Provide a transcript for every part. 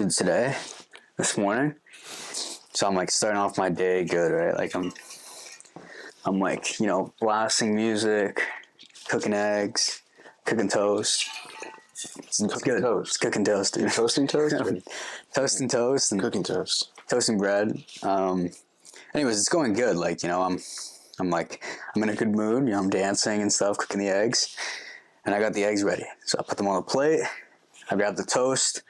today, this morning. So I'm like starting off my day good, right? Like I'm like, blasting music, cooking eggs, cooking toast. It's good. Toast. It's cooking toast, dude. You're toasting toast? Toasting toast and Cooking toast. toasting bread. Anyways, it's going good. Like, I'm in a good mood. I'm dancing and stuff, cooking the eggs, and I got the eggs ready. So I put them on the plate. I grabbed the toast,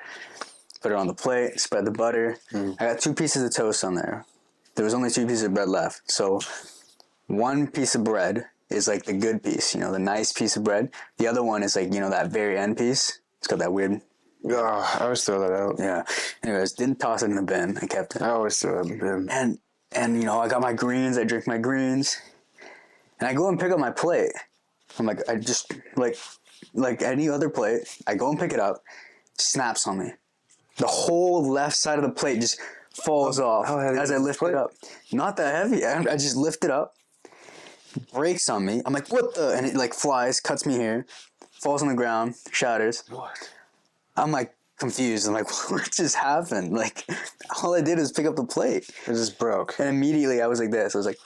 put it on the plate, spread the butter. I got 2 pieces of toast on there. There was only 2 pieces of bread left. So one piece of bread is like the good piece, the nice piece of bread. The other one is like, that very end piece. It's got that weird. Oh, I always throw that out. Yeah. Anyways, didn't toss it in the bin. I kept it. I always throw it in the bin. And I got my greens. I drink my greens. And I go and pick up my plate. I'm like, I just, like any other plate, I go and pick it up. Snaps on me. The whole left side of the plate just falls off as I lift it up. Not that heavy. I just lift it up. Breaks on me. I'm like, what the? And it like flies, cuts me here, falls on the ground, shatters. What? I'm like confused. I'm like, what just happened? Like, all I did was pick up the plate. It just broke. And immediately I was like this. I was like,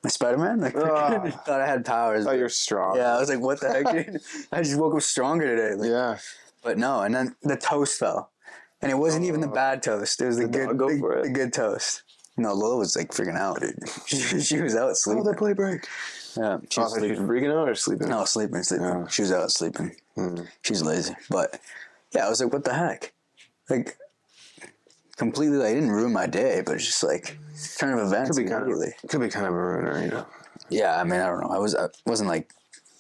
my Spider-Man? Like, thought I had powers. Oh, you're strong. Yeah, I was like, what the heck, dude? I just woke up stronger today. Like, Yeah. But no, and then the toast fell. And it wasn't even the bad toast. It was the good toast. No, Lola was like freaking out, dude. She was out sleeping. Oh, that play break. Yeah, she was sleeping. Freaking out or sleeping? No, sleeping. Yeah. She was out sleeping. She's lazy. But yeah, I was like, what the heck? Like, completely, I didn't ruin my day, but it's just like, turn of events immediately. Could be kind of a ruiner, Yeah, I mean, I don't know. I wasn't like,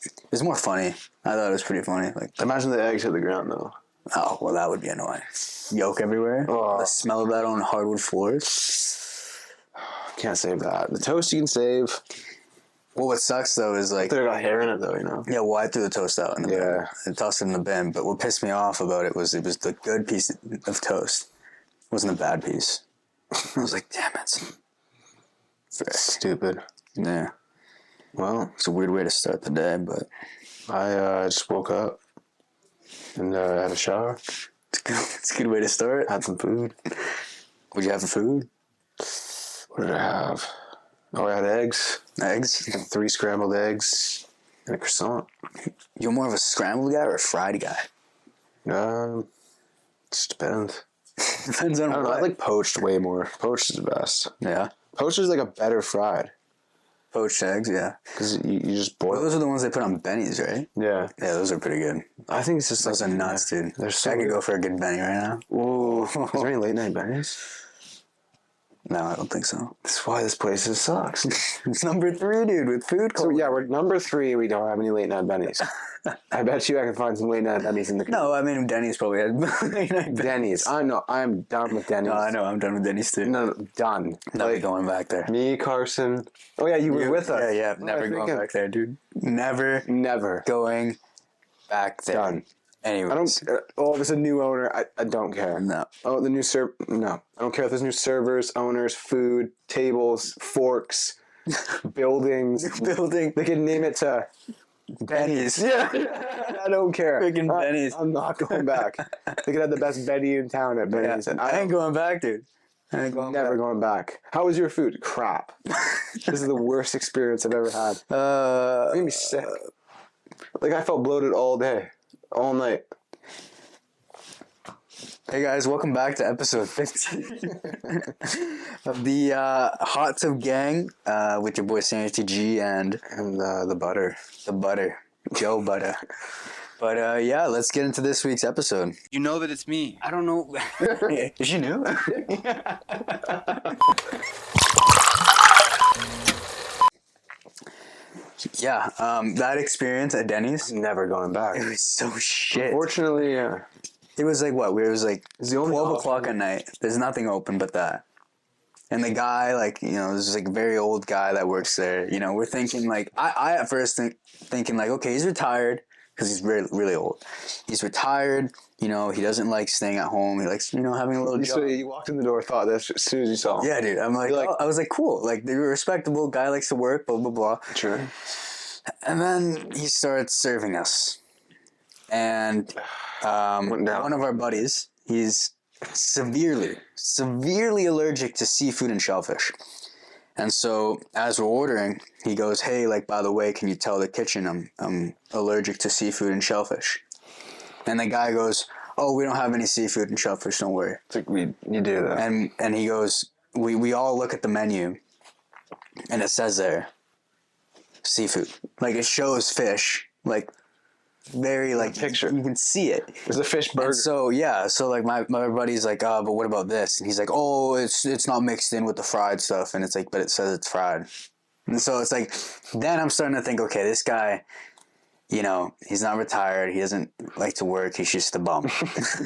it was more funny. I thought it was pretty funny. Like, imagine the eggs hit the ground, though. Oh, well, that would be annoying. Yolk everywhere. Oh. The smell of that on hardwood floors. Can't save that. The toast you can save. Well, what sucks, though, is like... They got hair in it, though, Yeah, well, I threw the toast out in the bin. I tossed it in the bin, but what pissed me off about it was the good piece of toast. It wasn't a bad piece. I was like, damn it. Stupid. Yeah. Well, it's a weird way to start the day, but... I just woke up and had a shower. It's a good way to start. Had some food. What'd you have for food? What did I have? Oh, I had eggs. Eggs? 3 scrambled eggs and a croissant. You're more of a scrambled guy or a fried guy? Just depends. Depends on I don't know. I like poached way more. Poached is the best. Yeah? Poached is like a better fried. Poached eggs, yeah. Because you just boil. Well, those are the ones they put on bennies, right? Yeah. Yeah, those are pretty good. I think it's just those are nuts, dude. I could go for a good benny right now. Whoa. Is there any late night bennies? No, I don't think so. That's why this place sucks. It's number 3, dude, with food. So yeah, we're number 3. We don't have any late night bennies. I bet you I can find some late night bennies in the. No, I mean Denny's probably had late night bennies. Denny's. I know. I'm done with Denny's. No, I know. I'm done with Denny's too. No, done. Never going back there. Me, Carson. Oh yeah, you were with us. Yeah. Never going back there, dude. Never going back there. Done. Anyways. I don't. There's a new owner. I don't care. No. Oh, the new No, I don't care if there's new servers, owners, food, tables, forks, buildings. Building. They can name it to Benny's. Yeah. I don't care. Freaking Benny's. I'm not going back. They could have the best Benny in town at Benny's. Yeah. I ain't going back, dude. I ain't going back. How was your food? Crap. This is the worst experience I've ever had. It made me sick. Like I felt bloated all day. All night. Hey guys, welcome back to episode 15 of the Hot Tub Gang with your boy Sanity G and the butter. The butter. Joe Butter. But yeah, let's get into this week's episode. You know that it's me. I don't know. Is she new? Yeah, that experience at Denny's. Never going back. It was so shit. Unfortunately, yeah. It was like what? It was like the only 12 o'clock at night. There's nothing open but that. And the guy, like, this is like a very old guy that works there. We're thinking like, I at first thinking like, okay, he's retired because he's really, really old. He's retired. He doesn't like staying at home. He likes, having a little job. So you walked in the door, thought this as soon as you saw him. Yeah, dude. I'm like, I was like, cool. Like, they're respectable. Guy likes to work, blah, blah, blah. Sure. And then he starts serving us. And one of our buddies, he's severely allergic to seafood and shellfish. And so as we're ordering, he goes, "Hey, like, by the way, can you tell the kitchen I'm allergic to seafood and shellfish?" And the guy goes, "Oh, we don't have any seafood and shellfish, don't worry." It's like you do that. And he goes, we all look at the menu, and it says there, seafood. Like, it shows fish, like, very, like, picture. you can see it. There's a fish burger. And so like my buddy's like, "Oh, but what about this?" And he's like, "Oh, it's not mixed in with the fried stuff." And it's like, but it says it's fried. And so it's like, then I'm starting to think, okay, this guy, you know, he's not retired. He doesn't like to work. He's just a bum.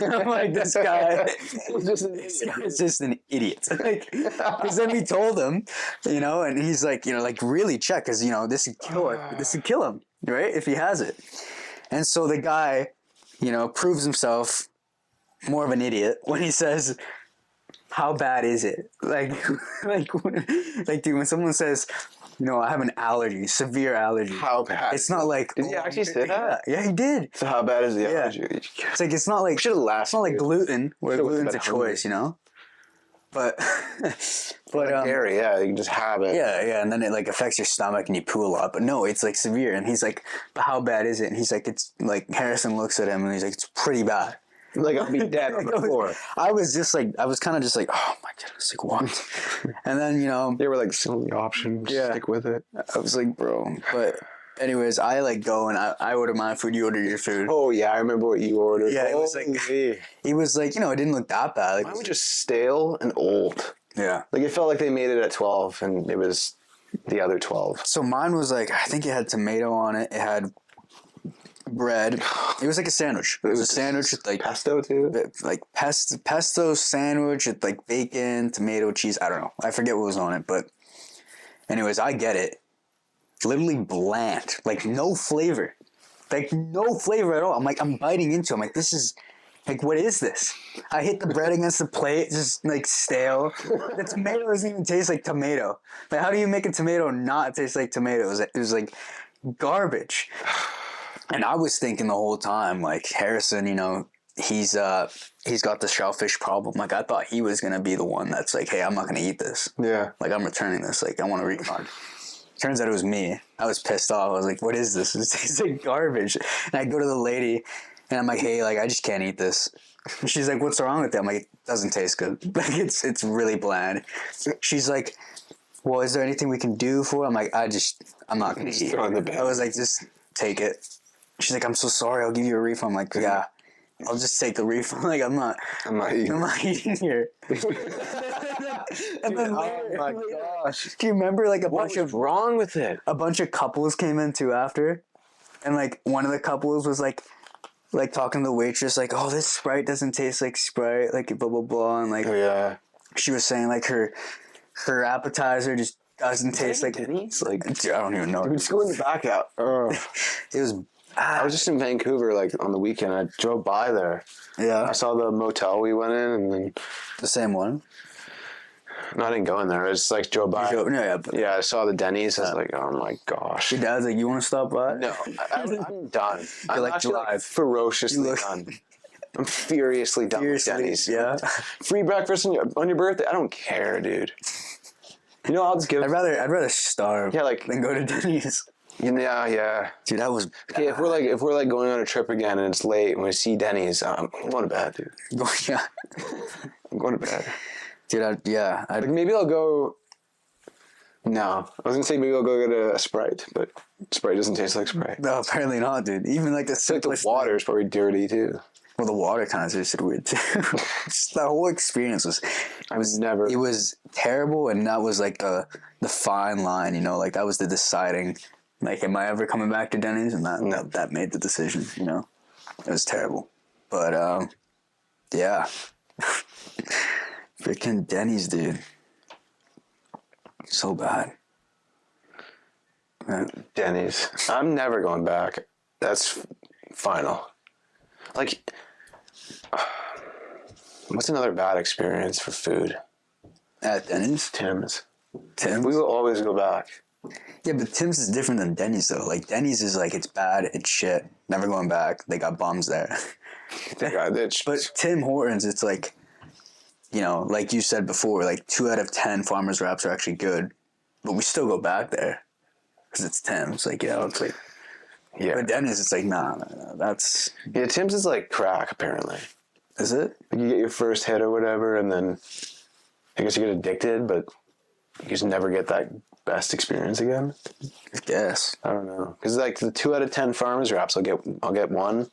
I'm like, this guy is just an idiot. Like, because then we told him, you know, and he's like, you know, like, really check, because, you know, this would kill him, right, if he has it. And so the guy, you know, proves himself more of an idiot when he says, "How bad is it?" Like, dude, when someone says, you know, "I have an allergy, severe allergy." How bad? It's not like. Did he actually say that? Yeah, he did. So how bad is the allergy? It's like, it's not like. Should have laughed. It's not like gluten, where gluten's a hungry. choice, you know. But dairy, yeah, you can just have it. Yeah, and then it like affects your stomach and you poo a lot. But no, it's like severe. And he's like, "But how bad is it?" And he's like, "It's like," Harrison looks at him and he's like, "It's pretty bad." Like, I'll be dead on the floor. I was kind of just like, oh my goodness, like, what? And then, you know, They were like, it's the only option. Just stick with it. I was like, bro. But anyways, I like go and I order my food, you order your food. Oh yeah, I remember what you ordered. Yeah, it was like, you know, it didn't look that bad. Like, mine was just stale and old. Yeah. Like, it felt like they made it at 12 and it was the other 12. So mine was like, I think it had tomato on it. It had bread. It was like a sandwich. It was a sandwich with like pesto too. Like pesto sandwich with like bacon, tomato, cheese. I don't know. I forget what was on it, but anyways, I get it. Literally bland, like no flavor, like no flavor at all. I'm like, I'm biting into it. I'm like, this is like, what is this? I hit the bread against the plate, just like stale. The tomato doesn't even taste like tomato. Like, how do you make a tomato not taste like tomato? It was like garbage. And I was thinking the whole time, like, Harrison, you know, he's got the shellfish problem. Like, I thought he was gonna be the one that's like, "Hey, I'm not gonna eat this. Yeah. Like, I'm returning this. Like, I want a refund." Turns out it was me. I was pissed off. I was like, "What is this? It tastes like garbage." And I go to the lady, and I'm like, "Hey, like, I just can't eat this." And she's like, "What's wrong with it?" I'm like, "It doesn't taste good. Like, it's really bland." She's like, "Well, is there anything we can do for it?" I'm like, I'm not gonna eat it. I was like, "Just take it." She's like, "I'm so sorry. I'll give you a refund." I'm like, "Yeah, I'll just take the refund." Like, I'm not eating here. And then oh my gosh! Do you remember like What's wrong with it? A bunch of couples came in too after, and like one of the couples was like talking to the waitress, like, "Oh, this Sprite doesn't taste like Sprite," like blah blah blah, and like, yeah, she was saying like her appetizer just doesn't taste like Denny's. Like, dude, I don't even know. Dude, just go in the back out. It was. I was just in Vancouver, like, on the weekend. I drove by there. Yeah. I saw the motel we went in, and then... The same one? No, I didn't go in there. I just, like, drove by. Yeah, I saw the Denny's. I was like, oh, my gosh. Your dad's like, "You want to stop by?" No, I'm done. I'm like, actually, drive. like, ferociously done. I'm furiously done with Denny's. Yeah. Free breakfast on your birthday? I don't care, dude. You know, I'll just give... I'd rather starve than go to Denny's. Yeah. Dude, that was... Okay, if we're like going on a trip again and it's late and we see Denny's, I'm going to bed, dude. Yeah. I'm going to bed. Dude, like, maybe I'll go... No. I was going to say maybe I'll go get a Sprite, but Sprite doesn't taste like Sprite. No, apparently not, dude. Even like the water's probably dirty, too. Well, the water kind of tasted weird, too. Just the whole experience was it was terrible, and that was like the fine line, you know? Like, that was the deciding... Like, am I ever coming back to Denny's? And that made the decision, you know? It was terrible. But, yeah. Freaking Denny's, dude. So bad. Denny's. I'm never going back. That's final. Like, what's another bad experience for food? At Denny's? Tim's. We will always go back. Yeah, but Tim's is different than Denny's, though. Like, Denny's is like, it's bad, it's shit. Never going back. They got bums there. But Tim Hortons, it's like, like you said before, like 2 out of 10 farmers wraps are actually good, but we still go back there because it's Tim's. Like, it's like, Yeah. but Denny's, it's like, nah, that's. Yeah, Tim's is like crack, apparently. Is it? Like you get your first hit or whatever, and then I guess you get addicted, but you just never get that best experience again. I guess. I don't know. Because like the 2 out of 10 farmers wraps, I'll get one.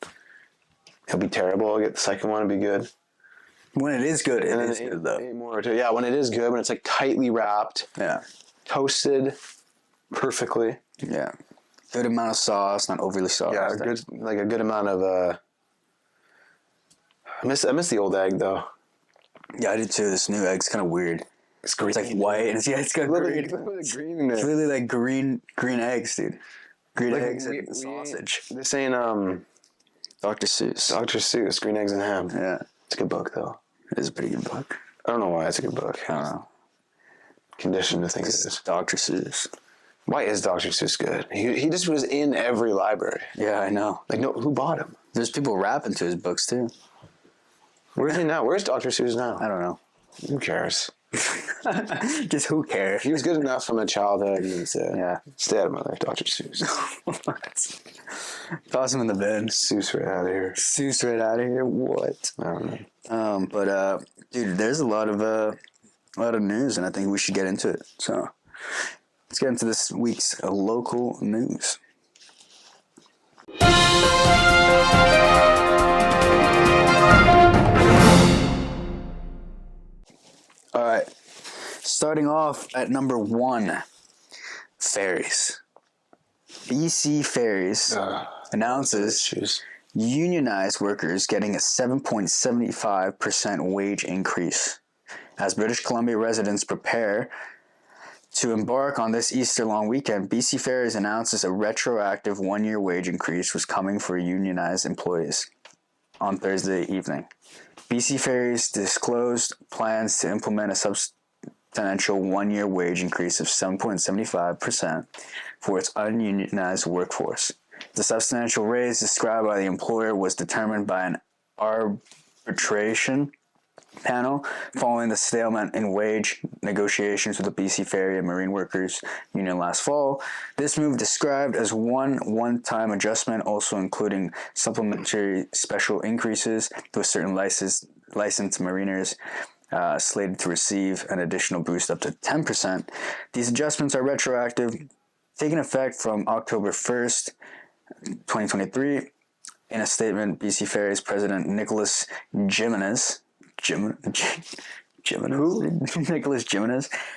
It'll be terrible. I'll get the second one, it'll be good. When it is good, it is good, though. 8 more too. Yeah, when it is good, when it's like tightly wrapped. Yeah. Toasted perfectly. Yeah. Good amount of sauce, not overly sauced. Yeah, a good amount of I miss the old egg though. Yeah, I did too. This new egg's kind of weird. It's green. It's like white, and it's got green. Green in there. It's really like green eggs, dude. Green eggs and sausage. This ain't Dr. Seuss. Dr. Seuss, Green Eggs and Ham. Yeah. It's a good book though. It is a pretty good book. I don't know why it's a good book. I don't know. Conditioned to think it is. Dr. Seuss. Why is Dr. Seuss good? He just was in every library. Yeah, I know. Like, no, who bought him? There's people rapping to his books too. Where is he now? Where's Dr. Seuss now? I don't know. Who cares? Just who cares? He was good enough from a childhood. He needs to stay out of my life, Dr. Seuss. Toss him in the bin. Seuss right out of here. Seuss right out of here. What? I don't know. But dude, there's a lot of news, and I think we should get into it. So let's get into this week's local news. All right. Starting off at number 1, ferries. BC Ferries announces unionized workers getting a 7.75% wage increase as British Columbia residents prepare to embark on this Easter long weekend. BC Ferries announces a retroactive 1-year wage increase was coming for unionized employees on Thursday evening. BC Ferries disclosed plans to implement a substantial 1-year wage increase of 7.75% for its ununionized workforce. The substantial raise described by the employer was determined by an arbitration panel following the stalemate in wage negotiations with the BC Ferry and Marine Workers Union last fall. This move, described as one-time adjustment, also including supplementary special increases to certain licensed mariners slated to receive an additional boost up to 10%. These adjustments are retroactive, taking effect from October 1st, 2023. In a statement, BC Ferries President Nicholas Jimenez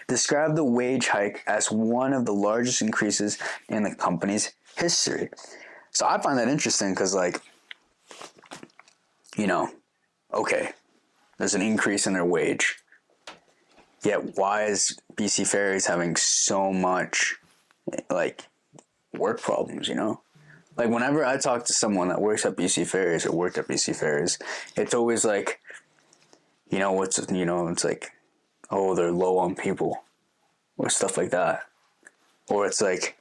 described the wage hike as one of the largest increases in the company's history. So I find that interesting because, okay, there's an increase in their wage. Yet why is BC Ferries having so much, work problems, Like, whenever I talk to someone that works at BC Ferries or worked at BC Ferries, it's always like, it's like, oh, they're low on people or stuff like that. Or it's like,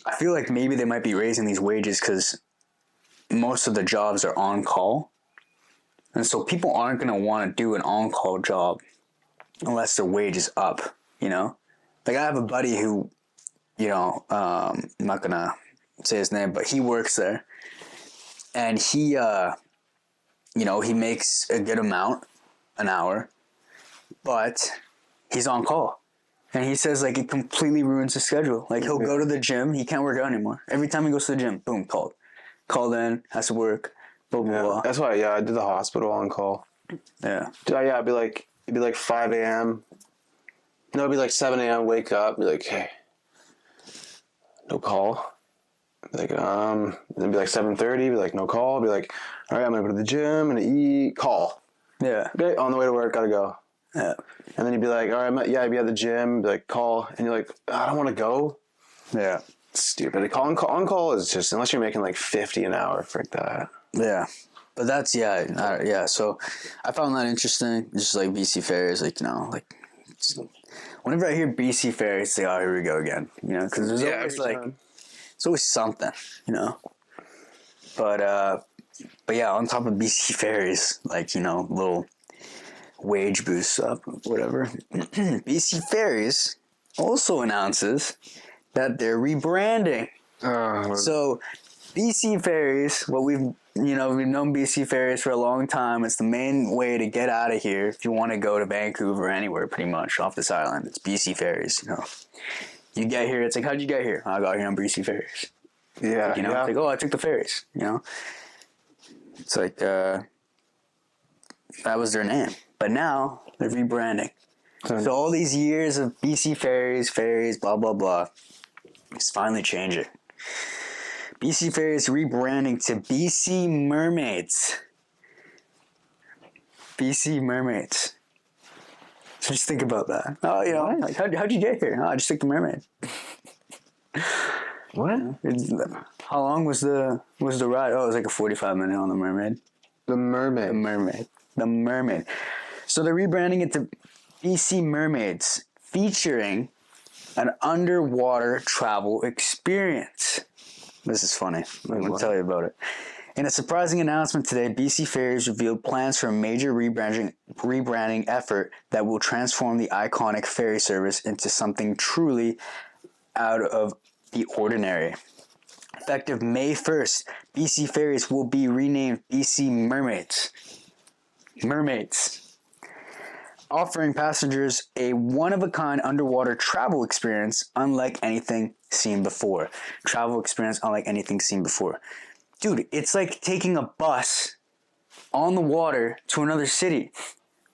I feel like maybe they might be raising these wages because most of the jobs are on call. And so people aren't going to want to do an on-call job unless their wage is up, Like, I have a buddy who, I'm not going to say his name, but he works there. And he, he makes a good amount an hour, but he's on call. And he says, it completely ruins his schedule. He'll go to the gym. He can't work out anymore. Every time he goes to the gym, boom, called. Called in, has to work, blah, blah, blah. That's why, I did the hospital on call. Yeah. It'd be like 5 a.m. No, it'd be like 7 a.m., wake up, be like, hey, no call. Then it'd be like 7:30, be like, no call. Be like, all right, I'm going to go to the gym, I'm going to eat, call. Yeah. Okay, on the way to work, gotta go. Yeah. And then you'd be like, all right, I'd be at the gym, be like, call. And you're like, I don't want to go. Yeah. It's stupid. On call is just, unless you're making 50 an hour for that. Yeah. But that's, so I found that interesting. Just BC Ferries, whenever I hear BC Ferries, it's like, oh, here we go again. Because there's always it's always something, But yeah, on top of BC Ferries, little wage boosts up, whatever. BC Ferries also announces that they're rebranding. So BC Ferries, we've known BC Ferries for a long time. It's the main way to get out of here if you want to go to Vancouver or anywhere pretty much off this island. It's BC Ferries, You get here, it's like, how'd you get here? I got here on BC Ferries. Yeah. It's like, I took the ferries, It's like, that was their name. But now they're rebranding. So all these years of BC ferries, blah, blah, blah, it's finally changing. BC Ferries rebranding to BC Mermaids. BC Mermaids. So just think about that. Oh, like, how'd you get here? Oh, I just took the Mermaid. What? How long was the ride? Oh, it was like a 45-minute on the Mermaid. The Mermaid. So they're rebranding it to BC Mermaids, featuring an underwater travel experience. This is funny. I'm going to tell you about it. In a surprising announcement today, BC Ferries revealed plans for a major rebranding effort that will transform the iconic ferry service into something truly out of the ordinary. Effective May 1st, BC Ferries will be renamed BC Mermaids. Offering passengers a one-of-a-kind underwater travel experience unlike anything seen before. Dude, it's like taking a bus on the water to another city.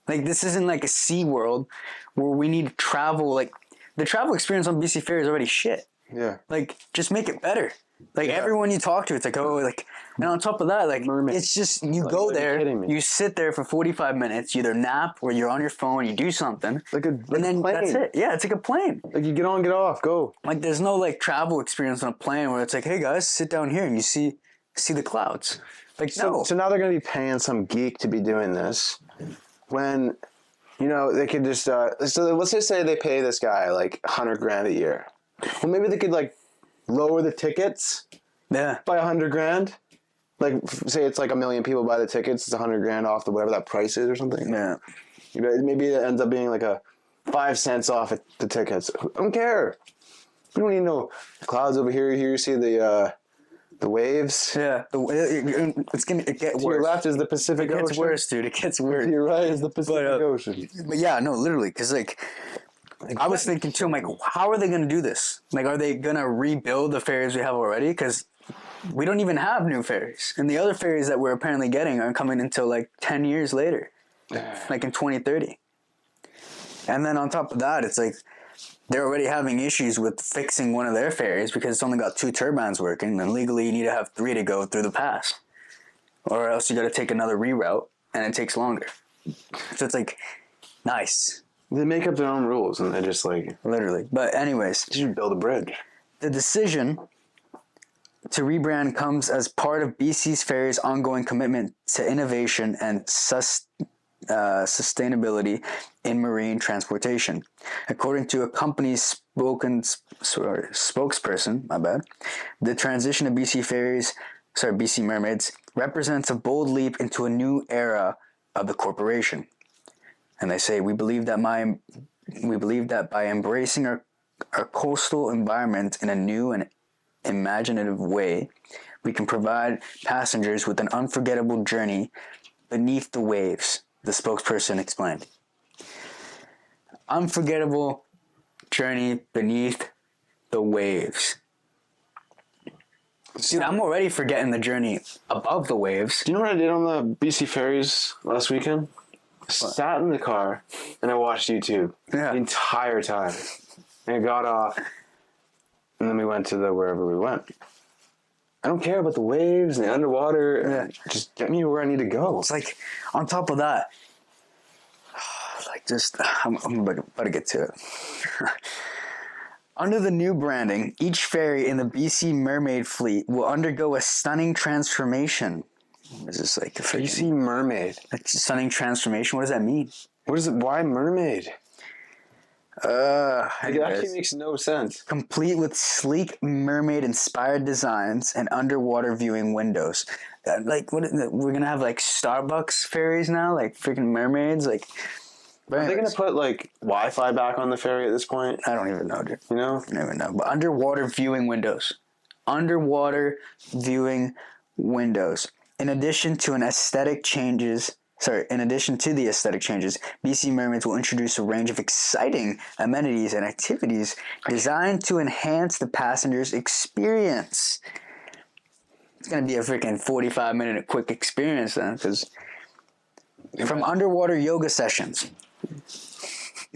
Like, this isn't like a Sea World where we need to travel. Like, the travel experience on BC Ferry is already shit. Yeah. Like, just make it better. Like, everyone you talk to, it's like, oh, like, and on top of that, like, it's just, you go there, you sit there for 45 minutes, you either nap or you're on your phone, you do something. And then that's it. Yeah, it's like a plane. Like, you get on, get off, go. Like, there's no, like, travel experience on a plane where it's like, hey, guys, sit down here and you see the clouds. Like, no. So now they're going to be paying some geek to be doing this when, they could just, so let's just say they pay this guy like $100,000 a year. Well, maybe they could like lower the tickets by $100,000. Like, say it's like 1 million people buy the tickets, it's $100,000 off the whatever that price is or something. Yeah. Maybe it ends up being like a 5 cents off the tickets. I don't care. You don't even know the clouds over here. Here you see the waves. Yeah, it's gonna get worse. To your left is the Pacific Ocean. It gets worse, dude. It gets worse. To your right is the Pacific Ocean. But yeah, no, literally, because like I was thinking too, I'm like, how are they gonna do this? Like, are they gonna rebuild the ferries we have already? Because we don't even have new ferries, and the other ferries that we're apparently getting aren't coming until like 10 years later, like in 2030. And then on top of that, it's like they're already having issues with fixing one of their ferries because it's only got 2 turbines working, and legally you need to have 3 to go through the pass. Or else you got to take another reroute, and it takes longer. So it's like, nice. They make up their own rules, and they're just like... Literally. But anyways... You should build a bridge. The decision to rebrand comes as part of BC's Ferries' ongoing commitment to innovation and sustainability in marine transportation. According to a company's spokesperson, the transition of BC Mermaids represents a bold leap into a new era of the corporation. And they say, we believe that by embracing our coastal environment in a new and imaginative way, we can provide passengers with an unforgettable journey beneath the waves, the spokesperson explained. Unforgettable journey beneath the waves. Dude, I'm already forgetting the journey above the waves. Do you know what I did on the BC Ferries last weekend? I sat in the car and I watched YouTube the entire time. And I got off, and then we went to wherever we went. I don't care about the waves and the underwater. Yeah. Just get me where I need to go. It's like, on top of that, I'm about to get to it. Under the new branding, each ferry in the BC Mermaid fleet will undergo a stunning transformation. Is this like a BC Mermaid? A stunning transformation? What does that mean? What is it? Why mermaid? Like, it actually makes no sense. Complete with sleek mermaid-inspired designs and underwater viewing windows. Like, what? We're gonna have like Starbucks ferries now, like freaking mermaids. Like, Are they gonna put like Wi-Fi back on the ferry at this point? I don't even know, dude. You know? I don't even know. But underwater viewing windows. Underwater viewing windows. In addition to the aesthetic changes, BC Mermaids will introduce a range of exciting amenities and activities designed to enhance the passenger's experience. It's going to be a freaking 45-minute quick experience then, because from underwater yoga sessions.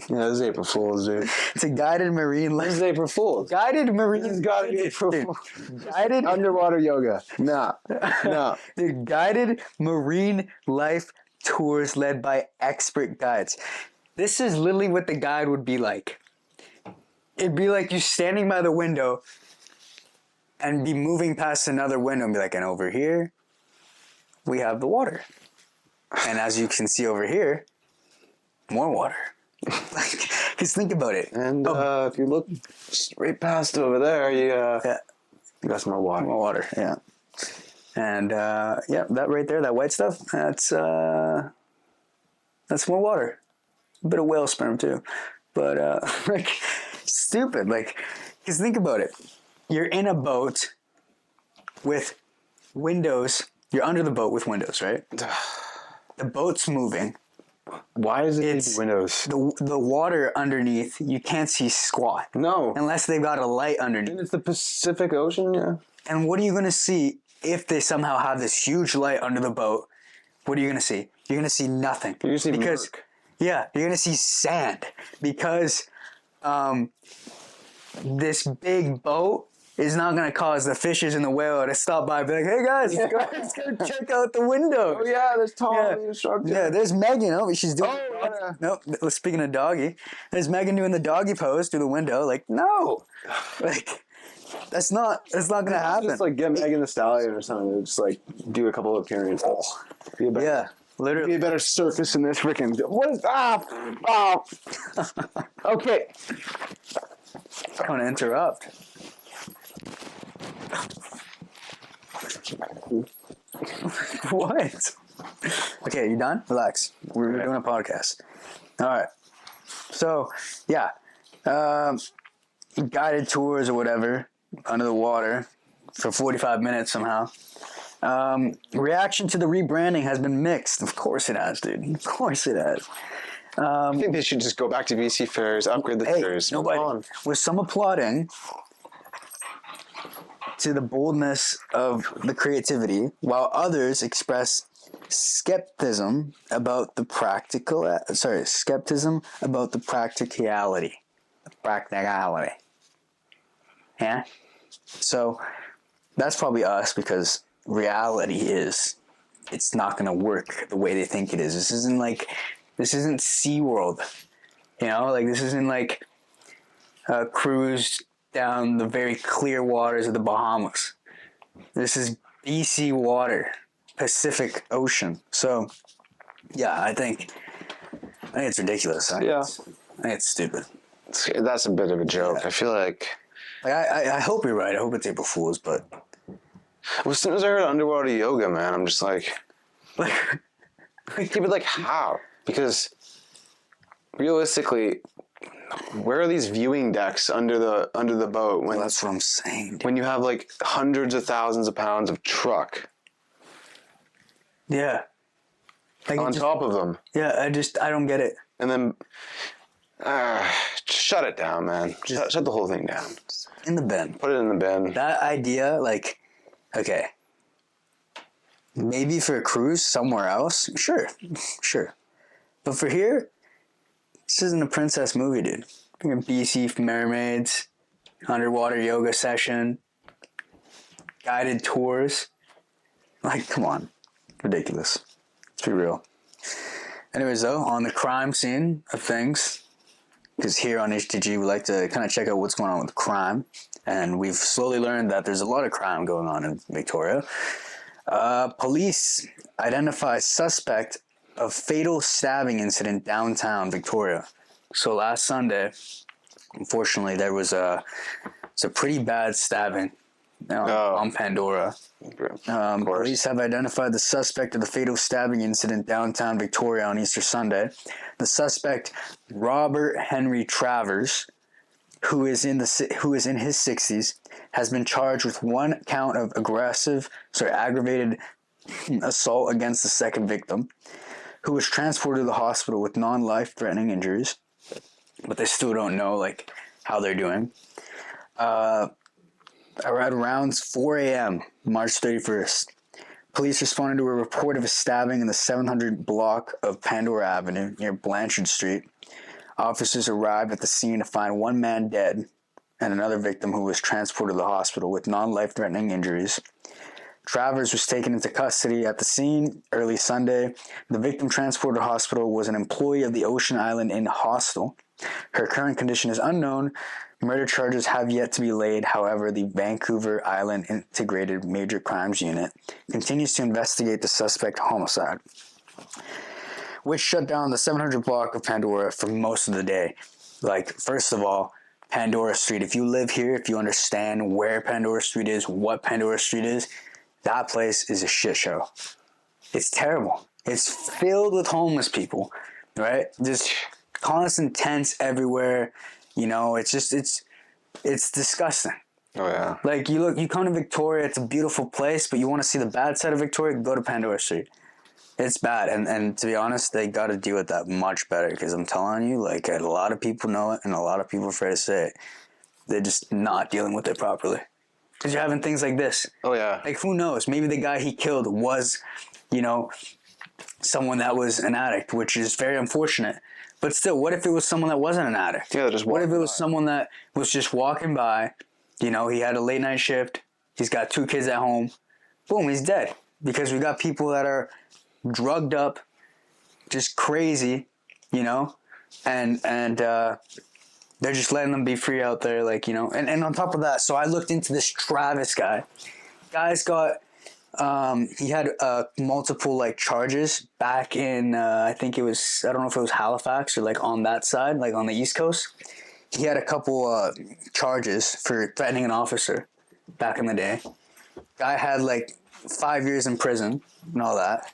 Yeah, this is April Fool's, dude. It's a guided marine life. This is April Fool's. Guided marine. This has got to be April Fool's. Guided Underwater yoga. No. Dude, guided marine life tours led by expert guides. This is literally what the guide would be like. It'd be like you standing by the window and be moving past another window and be like, and over here, we have the water. And as you can see over here, more water. Like, because think about it. And if you look straight past over there, you got some more water. More water, yeah. And that right there, that white stuff, that's more water. A bit of whale sperm too. But like, stupid. Like, because think about it. You're in a boat with windows. You're under the boat with windows, right? The boat's moving. Why is it windows? The water underneath, you can't see squat. No. Unless they've got a light underneath. And it's the Pacific Ocean, yeah. And what are you going to see if they somehow have this huge light under the boat? What are you going to see? You're going to see nothing. You're going to see murk. Yeah, you're going to see sand. Because this big boat is not going to cause the fishes and the whale to stop by and be like, hey guys, let's go check out the window. Oh yeah, there's Tom, the instructor. Yeah, there's Megan. Oh, she's doing Nope, speaking of doggy, there's Megan doing the doggy pose through the window. Like, no. Like, that's not going to happen. Just like get Megan the Stallion or something. Just like do a couple of appearances. Yeah, literally. Be a better surface in this freaking. What is Okay. I'm going to interrupt. What? Okay, you done? Relax. We're doing a podcast. All right. So, yeah. Guided tours or whatever under the water for 45 minutes somehow. Reaction to the rebranding has been mixed. Of course it has, dude. Of course it has. I think they should just go back to BC Fairs, upgrade the fairs. Nobody. With some applauding to the boldness of the creativity, while others express skepticism about the practicality. Yeah? So that's probably us, because reality is it's not going to work the way they think it is. This isn't SeaWorld. You know, like this isn't like a cruise down the very clear waters of the Bahamas. This is BC water, Pacific Ocean. So, yeah, I think it's ridiculous. I think it's stupid. That's a bit of a joke. Yeah. I feel like I hope you're right. I hope it's April Fool's, but as soon as I heard underwater yoga, man, I'm just like, like how? Because realistically, where are these viewing decks under the boat? Well, that's what I'm saying, dude. When you have like hundreds of thousands of pounds of truck. Yeah. Like on top of them. Yeah, I don't get it. And then, shut it down, man. Shut the whole thing down. In the bin. Put it in the bin. That idea, like, okay. Maybe for a cruise somewhere else, sure. But for here, this isn't a princess movie, dude. We're gonna BC Mermaids, underwater yoga session, guided tours. Like, come on. Ridiculous. Let's be real. Anyways, though, on the crime scene of things, because here on HTG we like to kind of check out what's going on with crime, and we've slowly learned that there's a lot of crime going on in Victoria. Police identify suspect of fatal stabbing incident downtown Victoria. So last Sunday, unfortunately, there was it's a pretty bad stabbing on Pandora. Police have identified the suspect of the fatal stabbing incident downtown Victoria on Easter Sunday. The suspect, Robert Henry Travers, who is in his 60s, has been charged with one count of aggravated assault against the second victim, who was transported to the hospital with non-life-threatening injuries, but they still don't know like how they're doing. At around 4 a.m., March 31st, police responded to a report of a stabbing in the 700 block of Pandora Avenue near Blanchard Street. Officers arrived at the scene to find one man dead and another victim who was transported to the hospital with non-life-threatening injuries. Travers was taken into custody at the scene early Sunday. The victim transported to hospital was an employee of the Ocean Island Inn hostel. Her current condition is unknown. Murder charges have yet to be laid. However, the Vancouver Island Integrated Major Crimes Unit continues to investigate the suspect homicide, which shut down the 700 block of Pandora for most of the day. Like, first of all, Pandora Street. If you live here, if you understand where Pandora Street is, what Pandora Street is, that place is a shit show. It's terrible. It's filled with homeless people, right? Just constant tents everywhere. You know, it's disgusting. Oh yeah. Like you come to Victoria, it's a beautiful place, but you want to see the bad side of Victoria, go to Pandora Street. It's bad, and to be honest, they got to deal with that much better, because I'm telling you, like, a lot of people know it, and a lot of people are afraid to say it. They're just not dealing with it properly. Because you're having things like this. Oh yeah. Like, who knows? Maybe the guy he killed was, someone that was an addict, which is very unfortunate. But still, what if it was someone that wasn't an addict? Yeah, just what if it was someone that was just walking by, he had a late night shift, he's got 2 kids at home, boom, he's dead. Because we got people that are drugged up, just crazy, and they're just letting them be free out there, and on top of that, so I looked into this Travis guy. Guy's got, he had multiple charges back in, I think it was, I don't know if it was Halifax or on that side, on the East Coast. He had a couple charges for threatening an officer back in the day. Guy had 5 years in prison and all that.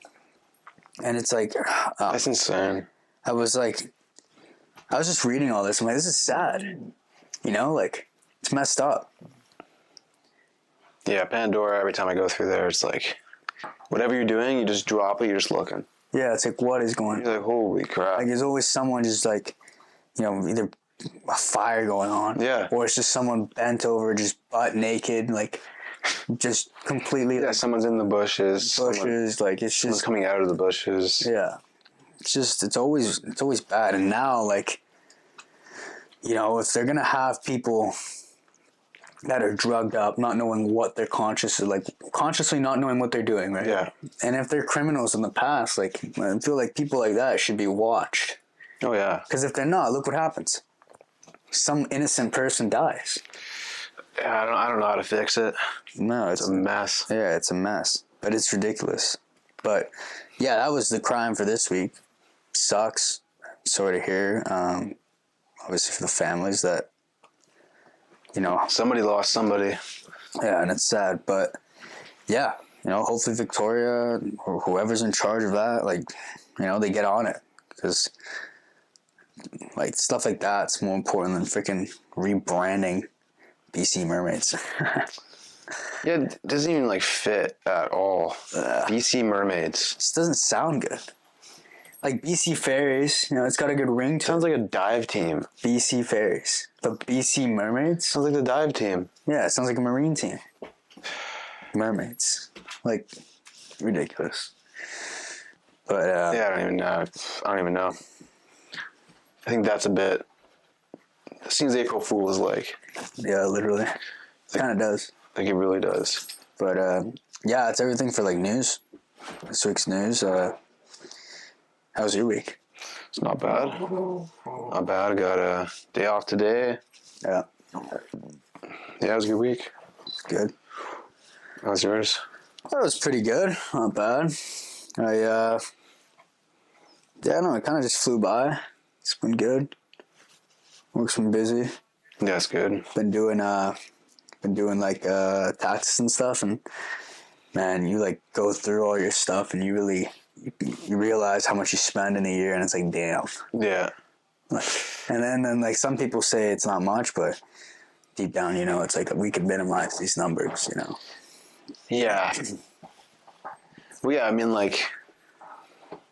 And it's that's insane. I was just reading all this. I'm like, this is sad. It's messed up. Yeah, Pandora, every time I go through there, it's whatever you're doing, you just drop it, you're just looking. Yeah, it's what is going on? You're holy crap. There's always someone just either a fire going on. Yeah. Or it's just someone bent over, just butt naked, just completely. Yeah, someone's in the bushes. Someone's just coming out of the bushes. Yeah. It's always bad. And now, if they're going to have people that are drugged up, not knowing what they're consciously not knowing what they're doing, right? Yeah. And if they're criminals in the past, I feel like people like that should be watched. Oh, yeah. Because if they're not, look what happens. Some innocent person dies. Yeah, I don't know how to fix it. No, it's a mess. Yeah, it's a mess. But it's ridiculous. But, yeah, that was the crime for this week. Sucks. Sorry to hear. Obviously for the families that, somebody lost somebody. Yeah, and it's sad, but yeah, hopefully Victoria or whoever's in charge of that, they get on it, because stuff like that's more important than freaking rebranding BC Mermaids. Yeah, it doesn't even fit at all. BC Mermaids. It just doesn't sound good. BC Fairies, it's got a good ring to it. Sounds like a dive team. BC Fairies. But BC Mermaids? Sounds like the dive team. Yeah, it sounds like a marine team. Mermaids. Ridiculous. But, yeah, I don't even know. I think that's a bit... It seems April Fool is Yeah, literally. It kind of does. It really does. But, yeah, it's everything for, news. This week's news. How was your week? It's not bad. Not bad. I got a day off today. Yeah. Yeah, it was a good week. Good. How was yours? That was pretty good. Not bad. I don't know, it kind of just flew by. It's been good. Work's been busy. Yeah, that's good. Been doing like taxes and stuff, and man, you like go through all your stuff and you realize how much you spend in a year, and it's like, damn. Yeah. And then like some people say it's not much, but deep down, you know, it's like we can minimize these numbers, you know. Yeah. Well, yeah, I mean, like,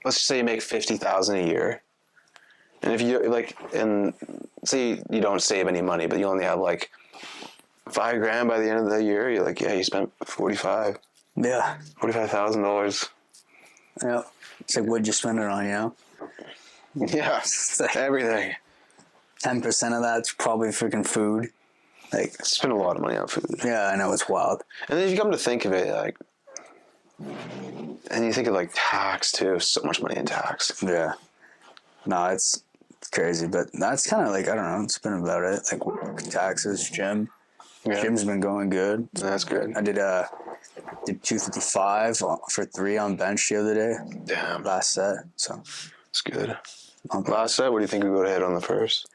let's just say you make $50,000 a year, and if you like, and say you don't save any money, but you only have like $5,000 by the end of the year, you're like, yeah, you spent Yeah. $45,000. Yeah. It's like, what'd you spend it on, you know? Yeah, everything. 10% of that's probably freaking food. Like, Spend a lot of money on food. yeah, I know, it's wild. And then if you come to think of it, like, and you think of like tax too, so much money in tax. Yeah. No, it's crazy, but that's kind of like, I don't know, it's been about it. Like work, taxes, gym. Yeah. Gym's been going good. That's good. I did 255 for 3 on bench the other day. Damn. Last set, so. That's good. Not bad. Last set, what do you think we would have hit on the first?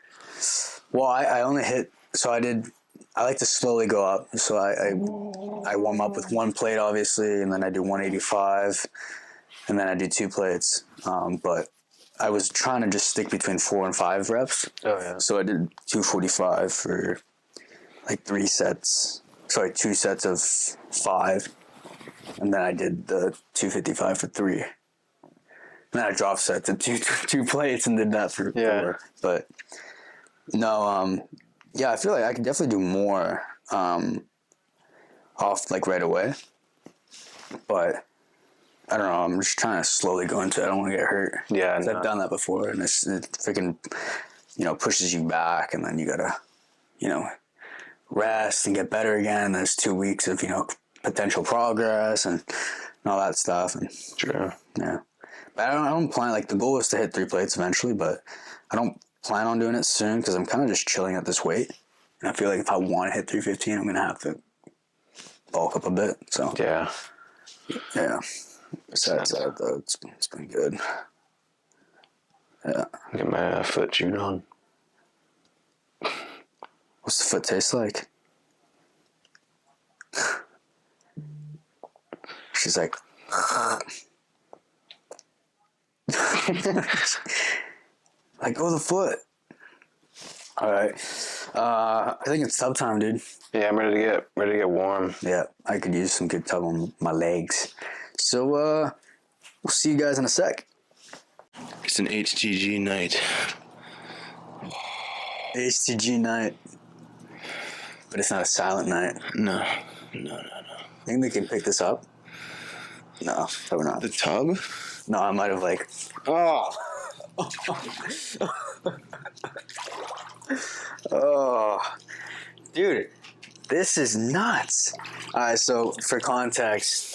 Well, I only hit, so I like to slowly go up. So I warm up with 1 plate, obviously, and then I do 185, and then I do 2 plates. But I was trying to just stick between 4 and 5 reps. Oh, yeah. So I did 245 for like 3 sets. Sorry, 2 sets of 5. And then I did the 255 for 3. And then I drop set to two plates and did that for 4. But no, yeah, I feel like I could definitely do more off like right away. But I don't know, I'm just trying to slowly go into it. I don't want to get hurt. Yeah, I've done that before, and it freaking, you know, pushes you back, and then you gotta, you know, rest and get better again. There's 2 weeks of, you know, potential progress and all that stuff. And True. yeah, but I don't plan, like, the goal is to hit 3 plates eventually, but I don't plan on doing it soon because I'm kind of just chilling at this weight, and I feel like if I want to hit 315, I'm gonna have to bulk up a bit. So Yeah. Besides that, though, it's been good. Yeah. Get my foot chewed on. What's the foot taste like? She's like, like, oh, the foot. All right. I think it's tub time, dude. Yeah, I'm ready to get warm. Yeah, I could use some good tub on my legs. So, we'll see you guys in a sec. It's an HTG night. HTG night. But it's not a silent night. No. Think they can pick this up? No, probably not. The tub? No, I might have like. Oh. Oh, dude, this is nuts. All right, so for context,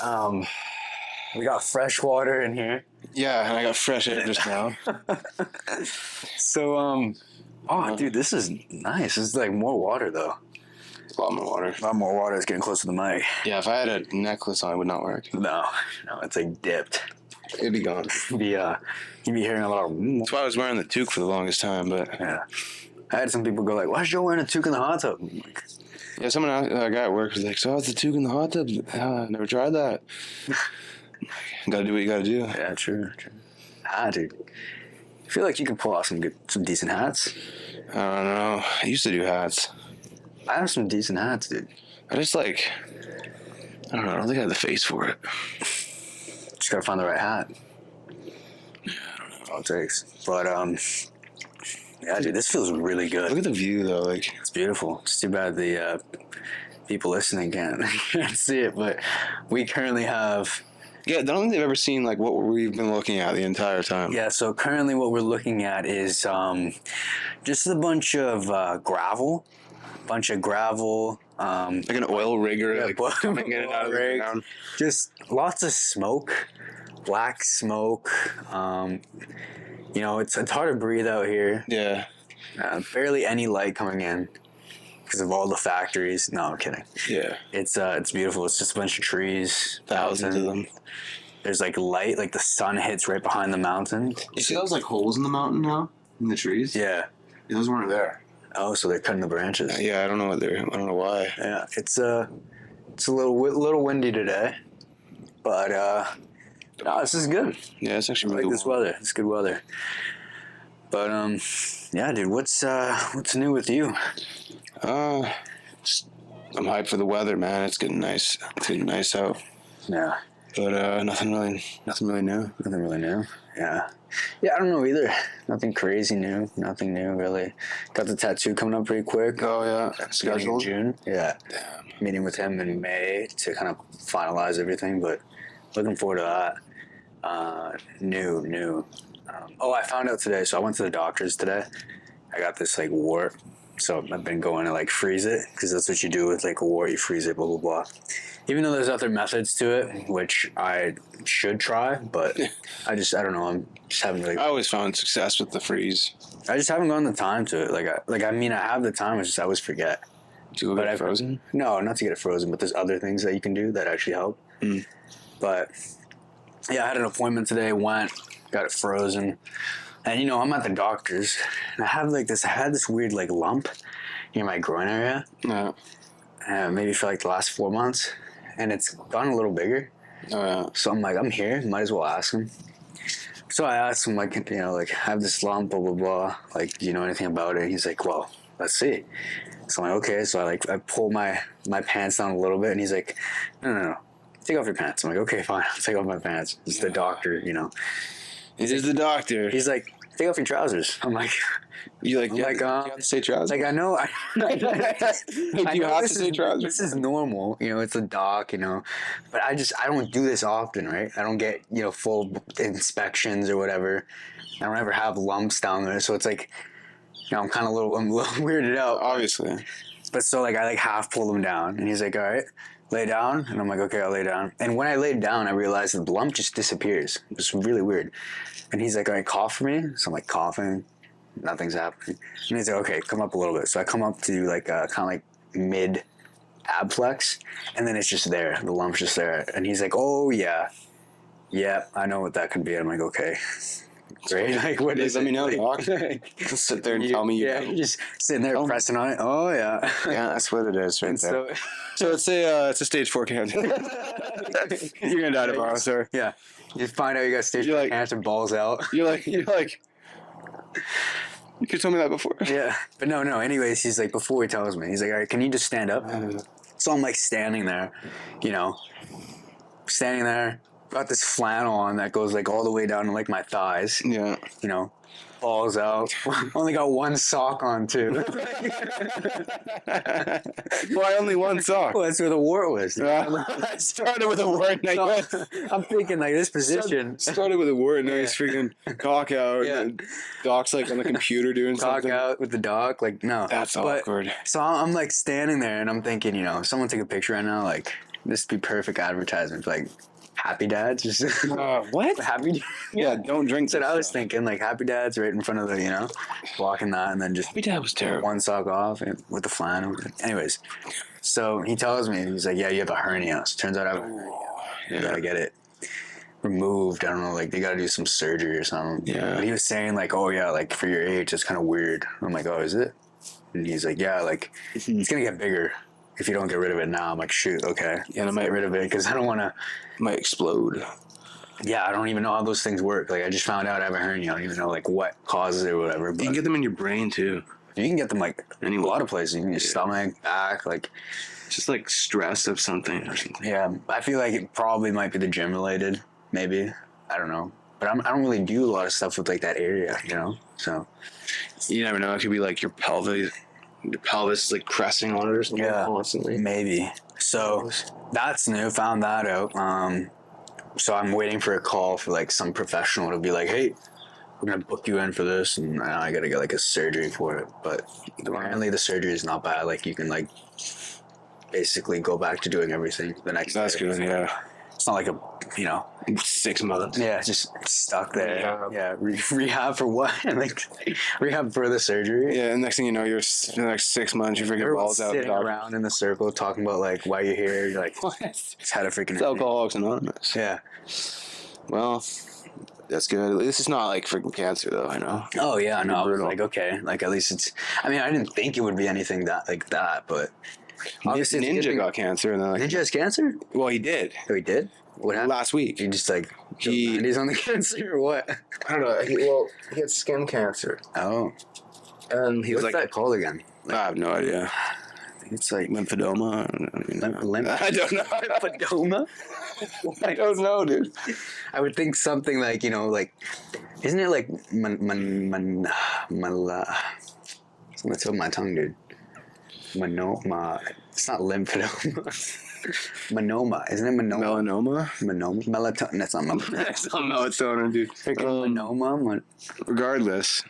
we got fresh water in here. Yeah, and I got fresh air just now. So, oh, dude, this is nice. This is like more water though. It's a lot more water. A lot more water is getting close to the mic. Yeah, if I had a necklace on, it would not work. No, it's like dipped. It'd be gone. You'd be hearing a lot of. That's why I was wearing the toque for the longest time, but Yeah. I had some people go like, "Why is Joe wearing a toque in the hot tub?" I'm like, yeah, someone a guy at work was like, "So how's the toque in the hot tub? Never tried that." Gotta do what you gotta do. yeah, true. Dude, I feel like you can pull off some decent hats. I don't know. I used to do hats. I have some decent hats, dude. I just like, I don't know. I don't think I have the face for it. Just gotta find the right hat. Yeah, I don't know all it takes. But yeah, dude, this feels really good. Look at the view though. Like, It's beautiful. It's too bad the people listening can't see it, but we currently have. yeah, I don't think they've ever seen like what we've been looking at the entire time. Yeah, so currently what we're looking at is just a bunch of gravel. Like an oil rigger, like coming in and out of the rig. ground. Just lots of smoke, black smoke. You know, it's hard to breathe out here. Yeah. Barely any light coming in because of all the factories. No, I'm kidding. Yeah. It's beautiful. It's just a bunch of trees. Thousands of them. There's like light, like the sun hits right behind the mountain. You see those like holes in the mountain now? In the trees? Yeah. Those weren't there. Oh, so they're cutting the branches. Yeah, I don't know why. Yeah, it's a little windy today, but no, this is good. Yeah, it's I actually like really this weather. It's good weather. But yeah, dude, what's new with you? I'm hyped for the weather, man. It's getting nice. It's getting nice out. Yeah, But nothing really new. nothing really new. Yeah, I don't know either. Nothing crazy new. Nothing new really. Got the tattoo coming up pretty quick. Oh yeah, Beginning of scheduled. June. Yeah, Damn. meeting with him in May to kind of finalize everything. But looking forward to that. New. I found out today. So I went to the doctor's today. I got this like wart. So I've been going to like freeze it because that's what you do with like a wart. You freeze it, blah blah blah. Even though there's other methods to it, which I should try, but I don't know. I'm just having like I always found success with the freeze. I just haven't gone the time to it. I mean, I have the time. It's just I always forget. To go get it frozen? No, not to get it frozen, but there's other things that you can do that actually help. Mm. But yeah, I had an appointment today. Went, got it frozen, and I'm at the doctor's, and I had this weird like lump near my groin area. Yeah. Maybe for like the last 4 months, and it's gotten a little bigger. Oh yeah. So I'm like, I'm here. Might as well ask him. So I asked him, like, I have this lump, blah, blah, blah. Like, do you know anything about it? He's like, well, let's see. So I'm like, okay. So I pull my pants down a little bit, and he's like, no. Take off your pants. I'm like, okay, fine. I'll take off my pants. It's the doctor, This is the doctor. He's like, take off your trousers. I'm like, You like? I'm You like, have to say trousers. like I know. Do you have to say trousers? This is normal, it's a doc, but I don't do this often, right? I don't get, full inspections or whatever. I don't ever have lumps down there, so it's like, I'm a little weirded out. Obviously. But so like I like half pull them down, and he's like, all right, lay down, and I'm like, okay, I'll lay down. And when I laid down, I realized the lump just disappears. It's really weird. And he's like, all right, cough for me. So I'm like coughing. Nothing's happening. And he's like, okay, come up a little bit. So I come up to like kind of like mid ab flex, and then it's just there. The lump's just there. And he's like, oh yeah, I know what that could be. I'm like, okay, great. Like, what is it? Let me know, like, doc. Just sit there and tell me. Yeah, you're just sitting there pressing on it. Oh yeah. Yeah, that's what it is, right And there. So it's a stage 4 cancer. You're gonna die tomorrow, sir. Yeah. You find out you got stage 4 cancer, balls out. You're like. You could tell me that before. Yeah. But no. Anyways, he's like, before he tells me, he's like, all right, can you just stand up? So I'm like standing there, got this flannel on that goes like all the way down to like my thighs. Yeah. Balls out. Only got one sock on too. Why only one sock? Well, that's where the wart was. I started with a word. So, I'm thinking like this position. Started with a word. Now he's freaking cock out. Yeah. And Doc's like on the computer doing Cock something. out with the doc. Like, no. That's awkward. So I'm like standing there and I'm thinking, if someone take a picture right now, like this would be perfect advertisement for like Happy Dads. Just what? Happy. Yeah, don't drink. That's what I was thinking. Like Happy Dads right in front of the, blocking that, and then just Happy Dad was terrible. one sock off with the flannel. Anyways, so he tells me, he's like, yeah, you have a hernia. So it turns out I have a hernia. You gotta get it removed. I don't know, like they gotta do some surgery or something. Yeah. But he was saying like, oh yeah, like for your age, it's kind of weird. I'm like, oh, is it? And he's like, yeah, like it's gonna get bigger if you don't get rid of it now. I'm like, shoot, okay. Yeah, I might get rid of it because I don't want to. Might explode. Yeah, I don't even know how those things work. Like I just found out I have a hernia. I don't even know like what causes it or whatever. But You can get them in your brain too. you can get them like in a lot of places. You can get your stomach, back, like. Just like stress of something or something. Yeah, I feel like it probably might be the gym related. Maybe, I don't know. But I don't really do a lot of stuff with like that area, So You never know. It could be like your pelvis. Your pelvis is like pressing on it or something constantly. maybe. So that's new. Found that out. So I'm waiting for a call for like some professional to be like, hey, we're gonna book you in for this, and now I gotta get like a surgery for it. But apparently the surgery is not bad. Like you can like basically go back to doing everything the next That's day. good, yeah. It's not like a 6 months. Yeah, just stuck there. Yeah, rehab for what? Like rehab for the surgery. Yeah, and next thing you know, the next 6 months, you're freaking Everyone's balls out. sitting around in the circle talking about like why you're here. You're like, just had a freaking. It's Alcoholics Anonymous. Yeah. Well, That's good. At least it's not like freaking cancer, though. I know. Oh yeah, no, I was brutal. like, okay, like at least it's. I mean, I didn't think it would be anything that, but obviously it's a good Ninja thing- got cancer, and then like, Ninja has cancer. well, he did Oh, he did. What happened? last week. He just like He- he's on the cancer or what? I don't know. He had skin cancer, Oh, and he was what's like, that called again? I have no idea. I think it's like Lymphedema. I don't know. lymphedoma. I don't know, dude. I would think something like like, isn't it like something that's on my tongue, dude. It's not lymphedoma. Manoma, isn't it Melanoma. Melatonin. That's not melatonin. That's not melatonin, dude. Freaking manoma. Regardless,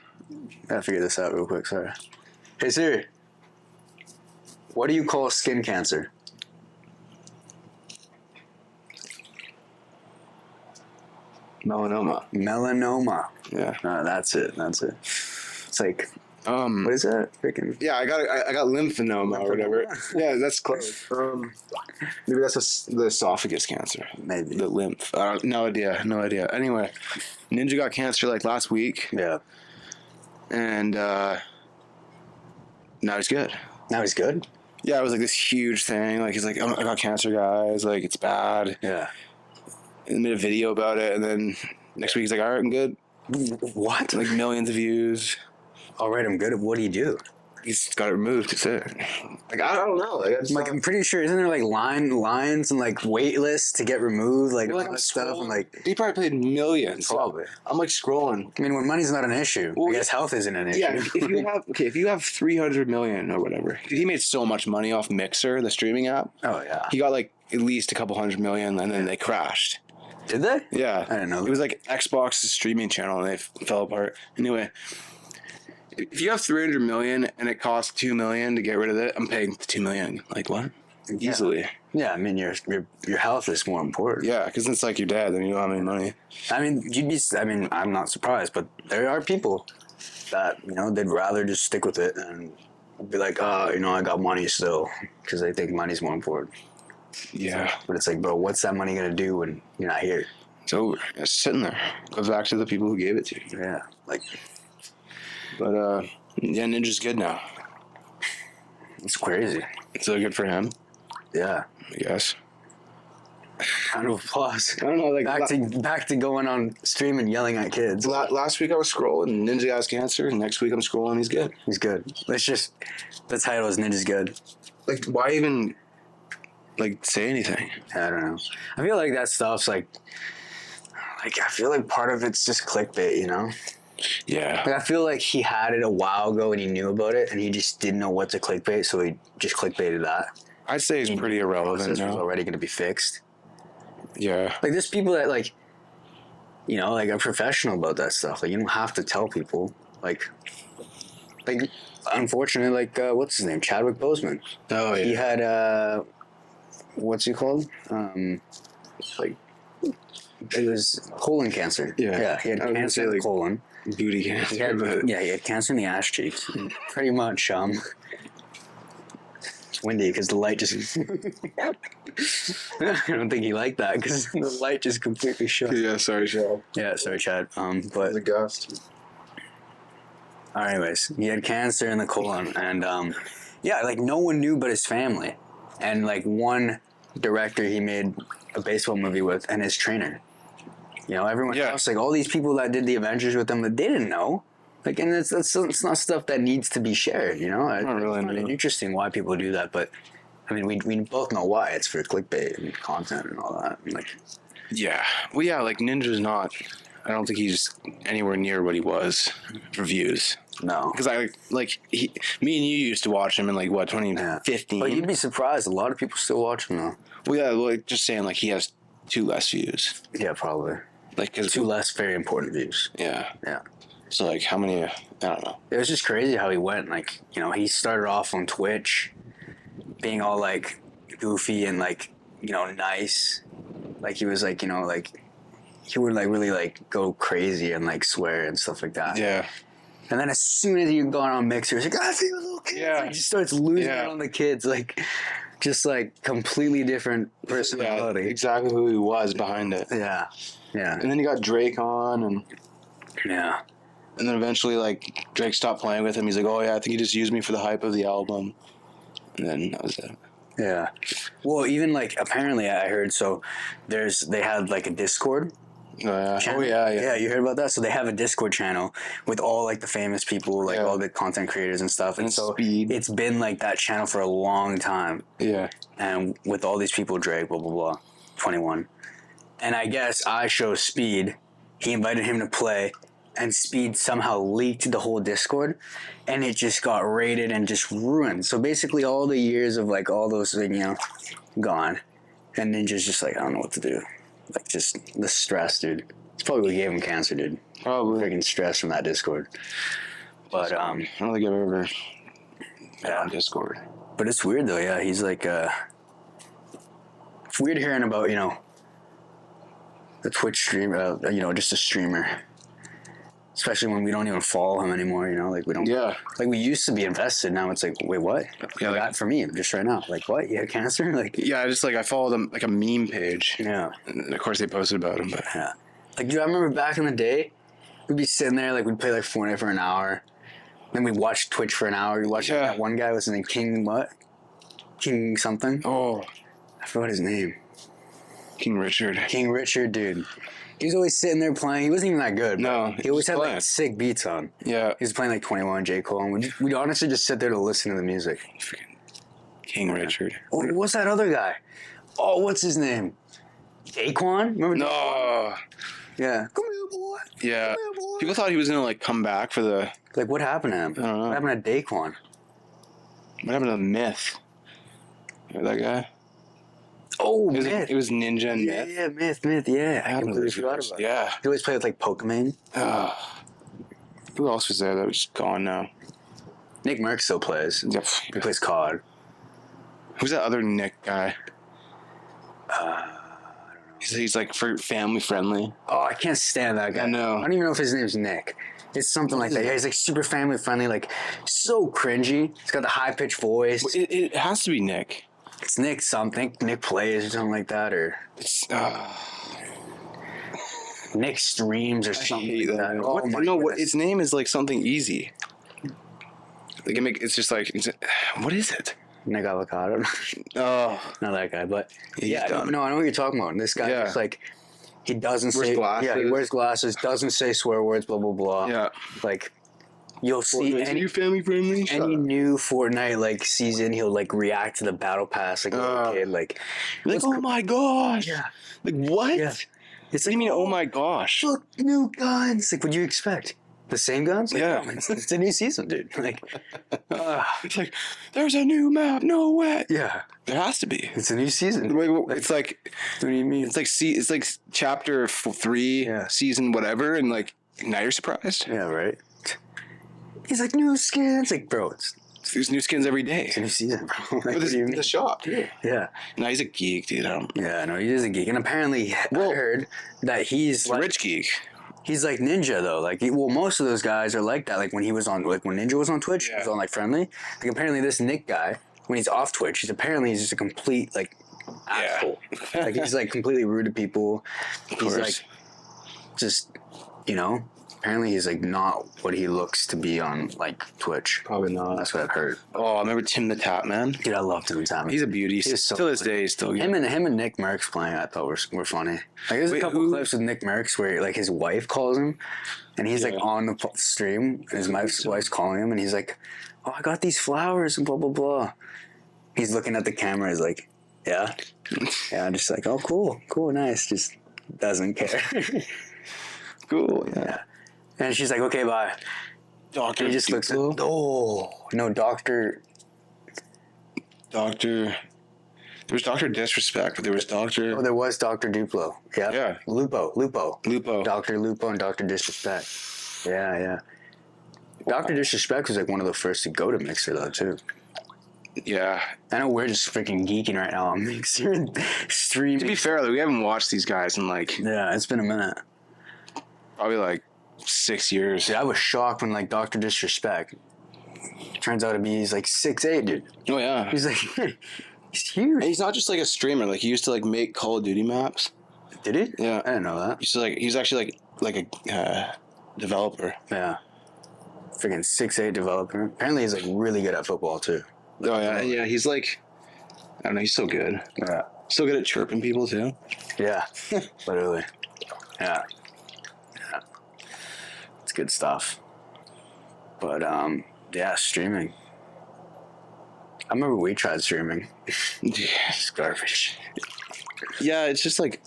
Gotta figure this out real quick. Sorry. Hey Siri, what do you call skin cancer? melanoma. Melanoma. Yeah. That's it. It's like, Um. what is that? Freaking. Yeah, I got lymphedema or whatever. Yeah, that's close. Maybe that's the esophagus cancer. Maybe. The lymph. No idea. Anyway, Ninja got cancer like last week, Yeah. and now he's good. Now he's good. Yeah, it was like this huge thing. Like he's like, oh, I got cancer, guys. Like it's bad. Yeah. And made a video about it, and then next week he's like, all right, I'm good. What? Like millions of views. All right, I'm good. What do you do? He's got it removed. That's it. Like I don't know. Like, I'm pretty sure, isn't there like lines and like wait lists to get removed, like all I'm that stuff, and like he probably paid millions. probably. I'm like scrolling. I mean, when money's not an issue, Well, I guess health isn't an issue. Yeah, if you have 300 million or whatever, he made so much money off Mixer, the streaming app. Oh yeah. He got like at least a couple $100 million, and then they crashed. Did they? Yeah, I didn't know It that. was like Xbox's streaming channel, and they fell apart. Anyway, if you have 300 million and it costs 2 million to get rid of it, I'm paying 2 million. Like what? Yeah. Easily. Yeah, I mean, your health is more important. Yeah, because it's like your dad, then you don't have any money. I mean, I'm not surprised, but there are people that they'd rather just stick with it and be like, I got money still, because they think money's more important. Yeah, But it's like, bro, what's that money gonna do when you're not here? it's over. It's sitting there. Goes back to the people who gave it to you. Yeah, like But yeah, Ninja's good now. it's crazy. So good for him, Yeah. I guess. Round of applause. I don't know, like Back to going on stream and yelling at kids. last week I was scrolling, Ninja has cancer, and next week I'm scrolling, he's good. He's good. The title is Ninja's good. Like, why even like say anything? I don't know. I feel like that stuff's like I feel like part of it's just clickbait, Yeah, Like I feel like he had it a while ago and he knew about it and he just didn't know what to clickbait, so he just clickbaited that. I'd say he's pretty irrelevant This was now. already going to be fixed. Yeah, Like there's people that like are professional about that stuff. Like you don't have to tell people. Like unfortunately, like what's his name, Chadwick Boseman. oh yeah, He had what's he called? Like it was colon cancer. Yeah. He had I was gonna cancer say, in the like, colon. booty cancer. But He had cancer in the ass cheeks. Pretty much. It's windy because the light just. I don't think he liked that because the light just completely shut. yeah, sorry, Chad. Yeah, sorry, Chad. But The gust. anyways, he had cancer in the colon, and like no one knew but his family, and like one director he made a baseball movie with, and his trainer. Everyone Yeah. else, like all these people that did the Avengers with him, that they didn't know. Like, and it's not stuff that needs to be shared. I don't really find it know. interesting why people do that, but I mean, we both know why. It's for clickbait and content and all that. And, like, Yeah, well, yeah, like Ninja's not. I don't think he's anywhere near what he was for views. no. Because me and you used to watch him in like what 2015. But you'd be surprised. A lot of people still watch him though. Well, yeah, like just saying like he has 2 less views. Yeah, probably. Like 'cause 2 less very important views. Yeah. Yeah. So like how many? I don't know. It was just crazy how he went. Like, he started off on Twitch being all like goofy and like, nice. Like he was like, like he would like really like go crazy and like swear and stuff like that. Yeah. And then as soon as he got on Mixer, he's like, I feel little kids. Yeah. Like, he just starts losing Yeah. it on the kids. Like, just like completely different Yeah, personality. exactly who he was behind it. Yeah. Yeah. And then he got Drake on, and Yeah. then eventually, like, Drake stopped playing with him. He's like, oh, yeah, I think he just used me for the hype of the album. And then that was it. Yeah. Well, even, like, apparently I heard, so they had, like, a Discord Oh, yeah. channel. Oh, yeah, yeah. Yeah, you heard about that? So they have a Discord channel with all, like, the famous people, like, Yeah. all the content creators and stuff. And so Speed. it's been, like, that channel for a long time. Yeah. And with all these people, Drake, blah, blah, blah, 21. And I guess I show Speed. He invited him to play, and Speed somehow leaked the whole Discord, and it just got raided and just ruined. So basically all the years of, like, all those, you know, gone. And Ninja's just like, I don't know what to do. Like, just the stress, dude. It's probably what gave him cancer, dude. Probably. Freaking stress from that Discord. But, I don't think I've ever been yeah. on Discord. But it's weird, though, yeah. He's like, it's weird hearing about, you know, the Twitch stream, you know, just a streamer. Especially when we don't even follow him anymore, you know, like we don't. Yeah. Like we used to be invested. Now it's like, wait, what? Yeah, Like, like, for me, just right now. Like, what? You had cancer? Like, yeah, I followed them, like, a meme page. yeah. And of course they posted about him, but Yeah. Like, dude, I remember back in the day, we'd be sitting there, like, we'd play, like, Fortnite for an hour. Then we'd watch Twitch for an hour. We'd watch that one guy, was named King what? King something? oh, I forgot his name. King Richard. King Richard, dude. He was always sitting there playing. He wasn't even that good. No, He always just had, playing. like, sick beats on. Yeah. He was playing, like, 21, J. Cole. And we'd honestly just sit there to listen to the music. Freaking King Richard. Oh, what's that other guy? Oh, what's his name? Daquan? Remember? No. Yeah. Come here, boy. Yeah. Come here, boy. People thought he was gonna, like, come back for the. Like, what happened to him? I don't know. What happened to Daquan? What happened to Myth? Remember that guy? Oh, It was, Myth. it was Ninja and Yeah, Myth. yeah, Myth, yeah. I completely forgot about it. Yeah. He always played with, like, Pokemon. Who else was there that was gone now? Nick Merck still plays. Yep. He plays COD. Who's that other Nick guy? I don't know. He's like for family friendly. Oh, I can't stand that guy. I know. I don't even know if his name's Nick. It's something like that. Yeah, he's like super family friendly, like so cringy. He's got the high pitched voice. It has to be Nick. It's Nick something. Nick plays or something like that, or It's Nick streams or I something hate like that. that. Oh What? my No, what? goodness. Its name is like something easy. Like it's just like what is it? Nick Avocado. Oh, Not that guy, but He's yeah, done. no, I know what you're talking about. This guy Yeah. is like, he doesn't Wears say, glasses. yeah, he wears glasses, doesn't say swear words, blah blah blah. yeah. Like, you'll see any family friendly? new Fortnite like season, he'll like react to the battle pass like a little kid, like oh my gosh. yeah, Like what? yeah. What It's do you mean? Oh my gosh. look, new guns. Like, what do you expect? The same guns? Like, Yeah. no, it's a new season, dude. Like, It's like there's a new map. No way. yeah, There has to be. it's a new season. It's like What do you mean? it's like chapter 3, Yeah. season whatever, and like now you're surprised. Yeah, right. He's like, new skins. Like, bro, it's There's new skins every day. a new season, bro. Like, But what do you mean? the shop. Yeah. No, he's a geek, dude. Yeah, no, he is a geek, and apparently I heard that he's He's a like, rich geek. he's like Ninja though. Like, most of those guys are like that. Like when he was on, like when Ninja was on Twitch, he was on like Friendly. Like apparently this Nick guy, when he's off Twitch, he's just a complete like asshole. Like he's like completely rude to people. He's like just, you know. Apparently he's like not what he looks to be on like Twitch. Probably not. That's what I've heard. Oh, I remember Tim the Tap Man. Dude, I love Tim Tammy. He's a beauty. He's so Till this funny. day, he's still good. Him and Nick Merckx playing, I thought were funny. Like there's a Wait, couple who? clips with Nick Merckx where like his wife calls him, and he's like Yeah. on the stream, and his wife's calling him, and he's like, "Oh, I got these flowers," and blah blah blah. He's looking at the camera, he's like, "Yeah, yeah," I'm just like, "Oh, cool, nice," just doesn't care. Cool, yeah. And she's like, "Okay, bye." Doctor. He just looks at, no, Doctor. There was Doctor Disrespect, but there was Doctor Oh, there was Dr. Duplo. Yep. Yeah. Lupo. Lupo. Dr. Lupo and Dr. Disrespect. Yeah. Dr. Disrespect was like one of the first to go to Mixer though too. Yeah. I know we're just freaking geeking right now on Mixer and streaming. To be fair, though, we haven't watched these guys in like Yeah, it's been a minute. probably like 6 years. Dude, I was shocked when like Dr. Disrespect turns out to be he's like 6'8", dude. Oh yeah. He's like he's huge. And he's not just like a streamer. Like he used to like make Call of Duty maps. Did he? Yeah. I didn't know that. He's actually like a developer. Yeah. Freaking 6'8" developer. Apparently he's like really good at football too. Oh yeah, yeah. He's like, I don't know. He's so good. Yeah. So good at chirping people too. Yeah. Literally. Yeah. Yeah. It's good stuff. But yeah, streaming. I remember we tried streaming. Yeah. It's garbage. Yeah, it's just like,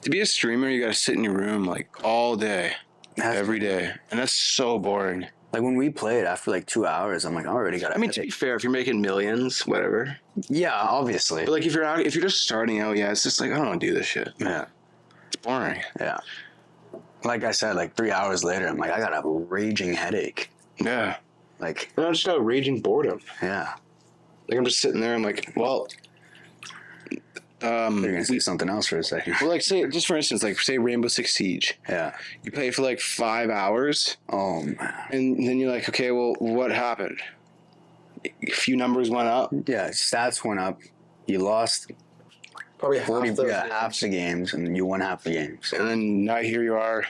to be a streamer, you gotta sit in your room like all day, every day, and that's so boring. Like when we played, after like 2 hours, I'm like, I already got. I mean, to be fair, if you're making millions, whatever. Yeah, obviously. But like if you're just starting out, yeah, it's just like I don't want to do this shit. Yeah, it's boring. Yeah. Like I said, like 3 hours later, I'm like, I got a raging headache. Yeah. Like. I just got a raging boredom. Yeah. Like I'm just sitting there. I'm like, well. You're gonna say something else for a second. Well, like say, just for instance, like say Rainbow Six Siege. Yeah. You play for like 5 hours. Oh man. And then you're like, okay, well, what happened? A few numbers went up. Yeah, stats went up. You lost Probably 40. Half the games, and you won half the games. And then now here you are.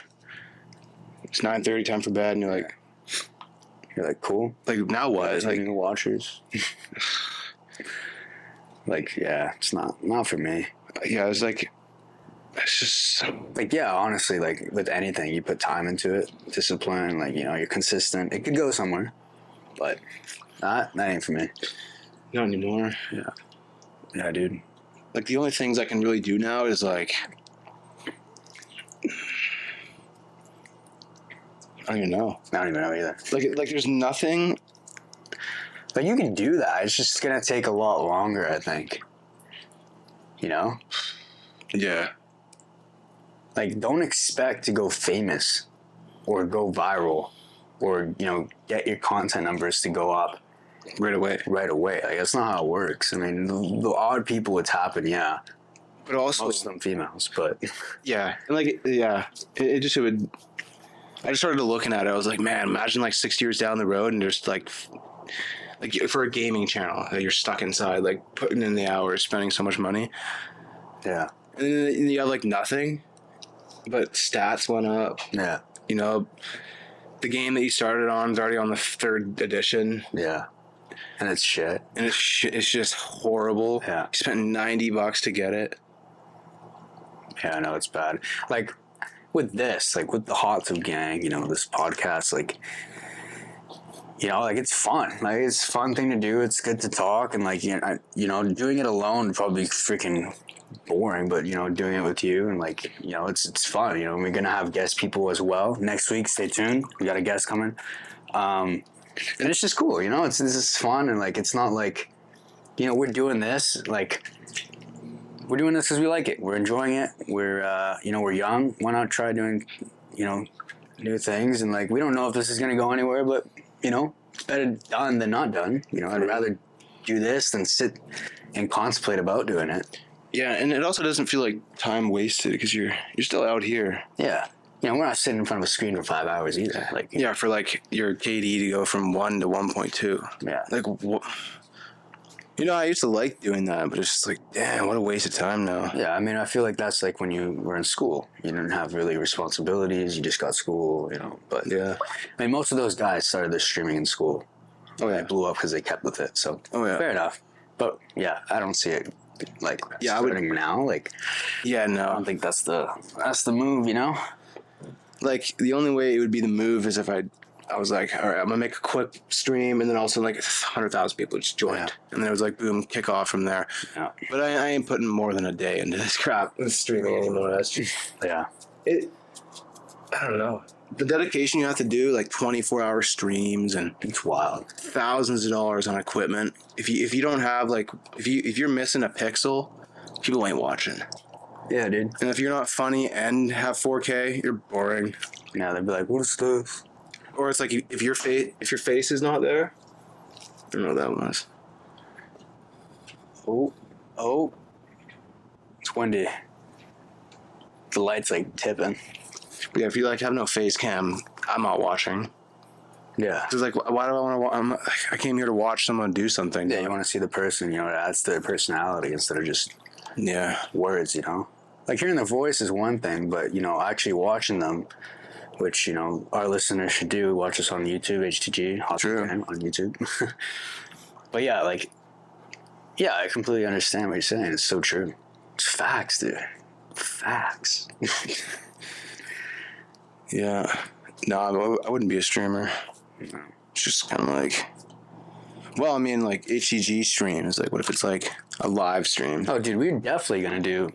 It's 9:30, time for bed, and you're like, cool. Like now what? It's like new watchers. Like, yeah, it's not for me. Yeah, it's like, it's just like, yeah, honestly, like with anything, you put time into it, discipline, like, you know, you're consistent. It could go somewhere, but that ain't for me. Not anymore. Yeah, dude. Like the only things I can really do now is like, I don't even know. I don't even know either. Like there's nothing. But you can do that. It's just gonna take a lot longer, I think. You know? Yeah. Like, don't expect to go famous or go viral or, you know, get your content numbers to go up right away. Like, that's not how it works. I mean, the odd people it's happened, yeah. But also most of them females, but yeah. And like, yeah, it just would. I just started looking at it. I was like, man, imagine like 6 years down the road and there's like for a gaming channel that you're stuck inside, like putting in the hours, spending so much money. Yeah. And then you have like nothing, but stats went up. Yeah. You know, the game that you started on is already on the 3rd edition. Yeah. And it's shit. And it's just horrible. Yeah. You spent $90 to get it. Yeah, I know it's bad. Like with this, like with the Hot Tub Gang, you know, this podcast, like, you know, like it's fun. Like it's a fun thing to do. It's good to talk, and like, you know, doing it alone would probably be freaking boring, but you know, doing it with you and like, you know, it's fun. You know, we're gonna have guest people as well next week. Stay tuned. We got a guest coming, and it's just cool. You know, this is fun, and like it's not like, you know, we're doing this like. We're doing this because we like it. We're enjoying it. We're, you know, we're young. Why not try doing, you know, new things? And like, we don't know if this is going to go anywhere, but, you know, it's better done than not done. You know, I'd rather do this than sit and contemplate about doing it. Yeah, and it also doesn't feel like time wasted because you're still out here. Yeah. You know, we're not sitting in front of a screen for 5 hours either. Like, yeah, for like your KD to go from 1 to 1.2. Yeah. Like, you know, I used to like doing that, but it's just like, damn, what a waste of time now. Yeah, I mean, I feel like that's like when you were in school. You didn't have really responsibilities. You just got school, you know. But yeah, I mean, most of those guys started their streaming in school. Oh yeah, they blew up because they kept with it. So fair enough. But yeah, I don't see it like starting now. Like, yeah, no, I don't think that's the move. You know, like the only way it would be the move is if I was like, all right, I'm gonna make a quick stream, and then also like 100,000 people just joined, and then it was like boom, kick off from there. Yeah. But I ain't putting more than a day into this crap with streaming anymore. That's just yeah. I don't know. The dedication you have to do, like 24-hour streams, and it's wild. Thousands of dollars on equipment. If you don't have like if you're missing a pixel, people ain't watching. Yeah, dude. And if you're not funny and have 4K, you're boring. Yeah, they'd be like, "What's this?" Or it's like if your face is not there. I don't know what that was. Oh, it's windy. The light's like tipping. Yeah, if you like have no face cam, I'm not watching. Yeah. It's like, why do I want to? I came here to watch someone do something. Yeah, you want to see the person. You know, it adds to their personality instead of just words. You know. like hearing the voice is one thing, but actually watching them, which our listeners should do. Watch us on YouTube, HTG, True. on YouTube. But yeah, yeah, I completely understand what you're saying. It's so true. It's facts, dude. Facts. Yeah. No, I wouldn't be a streamer. No. It's just kind of like, well, I mean, like HCG streams. Like, what if it's like a live stream? Oh, dude, we're definitely gonna do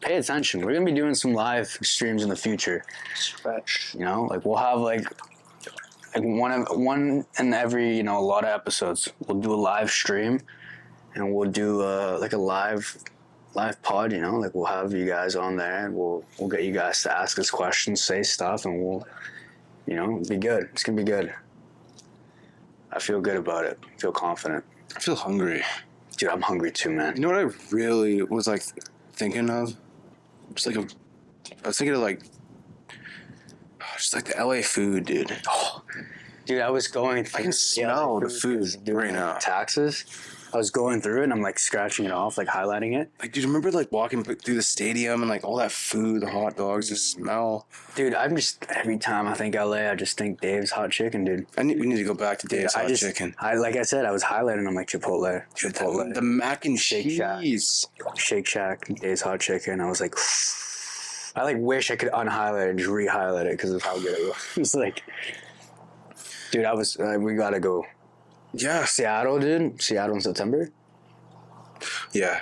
pay attention. We're gonna be doing some live streams in the future. Stretch. Like we'll have like one in every a lot of episodes. We'll do a live stream, and we'll do like a live pod. Like we'll have you guys on there, and we'll get you guys to ask us questions, say stuff, and we'll be good. It's gonna be good. I feel good about it. I feel confident. I feel hungry. Dude, I'm hungry too, man. You know what I really was like thinking of? Just like I was thinking of like, just like the LA food, dude. Oh, dude, I was going. I can smell the food right now. Taxes. I was going through it and I'm like scratching it off, like highlighting it. Like, dude, remember like walking through the stadium and like all that food, the hot dogs, the smell. Dude, every time I think LA, I just think Dave's Hot Chicken, dude. We need to go back to Dave's Hot Chicken. Like I said, I was highlighting. I'm like Chipotle. The mac and Shake Shack. cheese. Shake Shack, Dave's Hot Chicken. I was like, I like wish I could unhighlight it and just re-highlight it because of how good it was. It's like, dude, we gotta go. Yeah. Seattle, dude. Seattle in September. Yeah.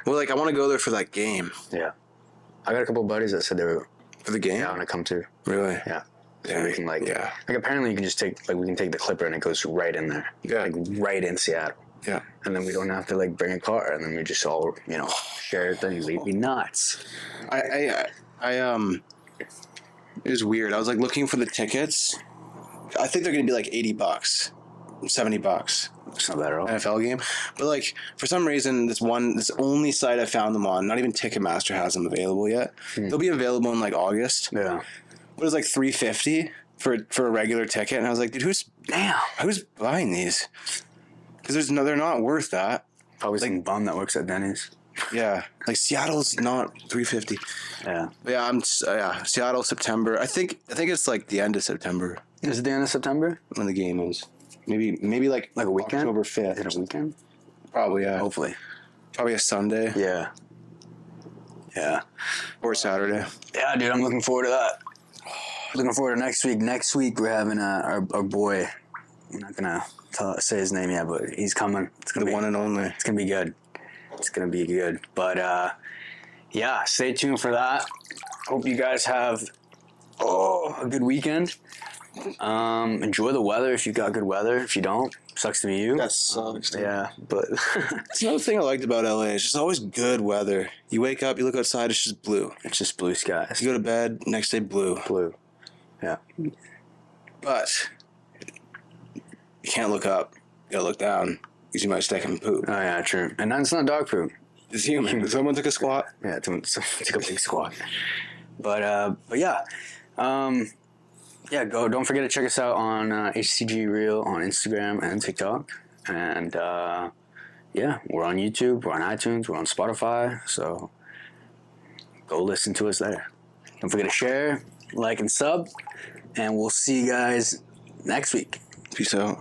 Well, like I want to go there for that game. Yeah. I got a couple buddies that said they were For the game? down to come too. Really? Yeah. Yeah. We can Yeah. apparently you can just take we can take the clipper and it goes right in there. Yeah. Like right in Seattle. Yeah. And then we don't have to bring a car and then we just all, share things. It'd be nuts. I it was weird. I was like looking for the tickets. I think they're gonna be like $80, $70. It's not bad at all. NFL game, but like for some reason this only site I found them on, not even Ticketmaster has them available yet. They'll be available in like August. Yeah. But it was like $350 for a regular ticket, and I was like, dude, who's buying these? Because they're not worth that. Probably some bum that works at Denny's. Yeah, like Seattle's not $350. Yeah. But yeah, Seattle, September. I think it's like the end of September Is it the end of September? when the game is. Maybe like Like a weekend? October 5th. Is it a weekend? Probably, yeah. Hopefully. Probably a Sunday Yeah. Yeah. or Saturday. Yeah, dude, I'm looking forward to that. Looking forward to next week. Next week we're having our boy. I'm not gonna say his name yet, but he's coming. It's gonna The be one and only. It's gonna be good. It's gonna be good. But yeah, stay tuned for that. Hope you guys have a good weekend. Enjoy the weather if you got good weather. If you don't, sucks to be you. That sucks. Yeah, but That's another thing I liked about LA. It's just always good weather. You wake up, you look outside, it's just blue. it's just blue skies. You go to bed, next day blue. Blue. Yeah. But you can't look up. You gotta look down because you might stink and poop. Oh yeah, true. And that's not dog poop. It's human. Someone took a squat. Yeah, took a big squat. But yeah. Yeah, don't forget to check us out on HCG Reel on Instagram and TikTok. And yeah, we're on YouTube, we're on iTunes, we're on Spotify. So go listen to us there. Don't forget to share, like, and sub. And we'll see you guys next week. Peace out.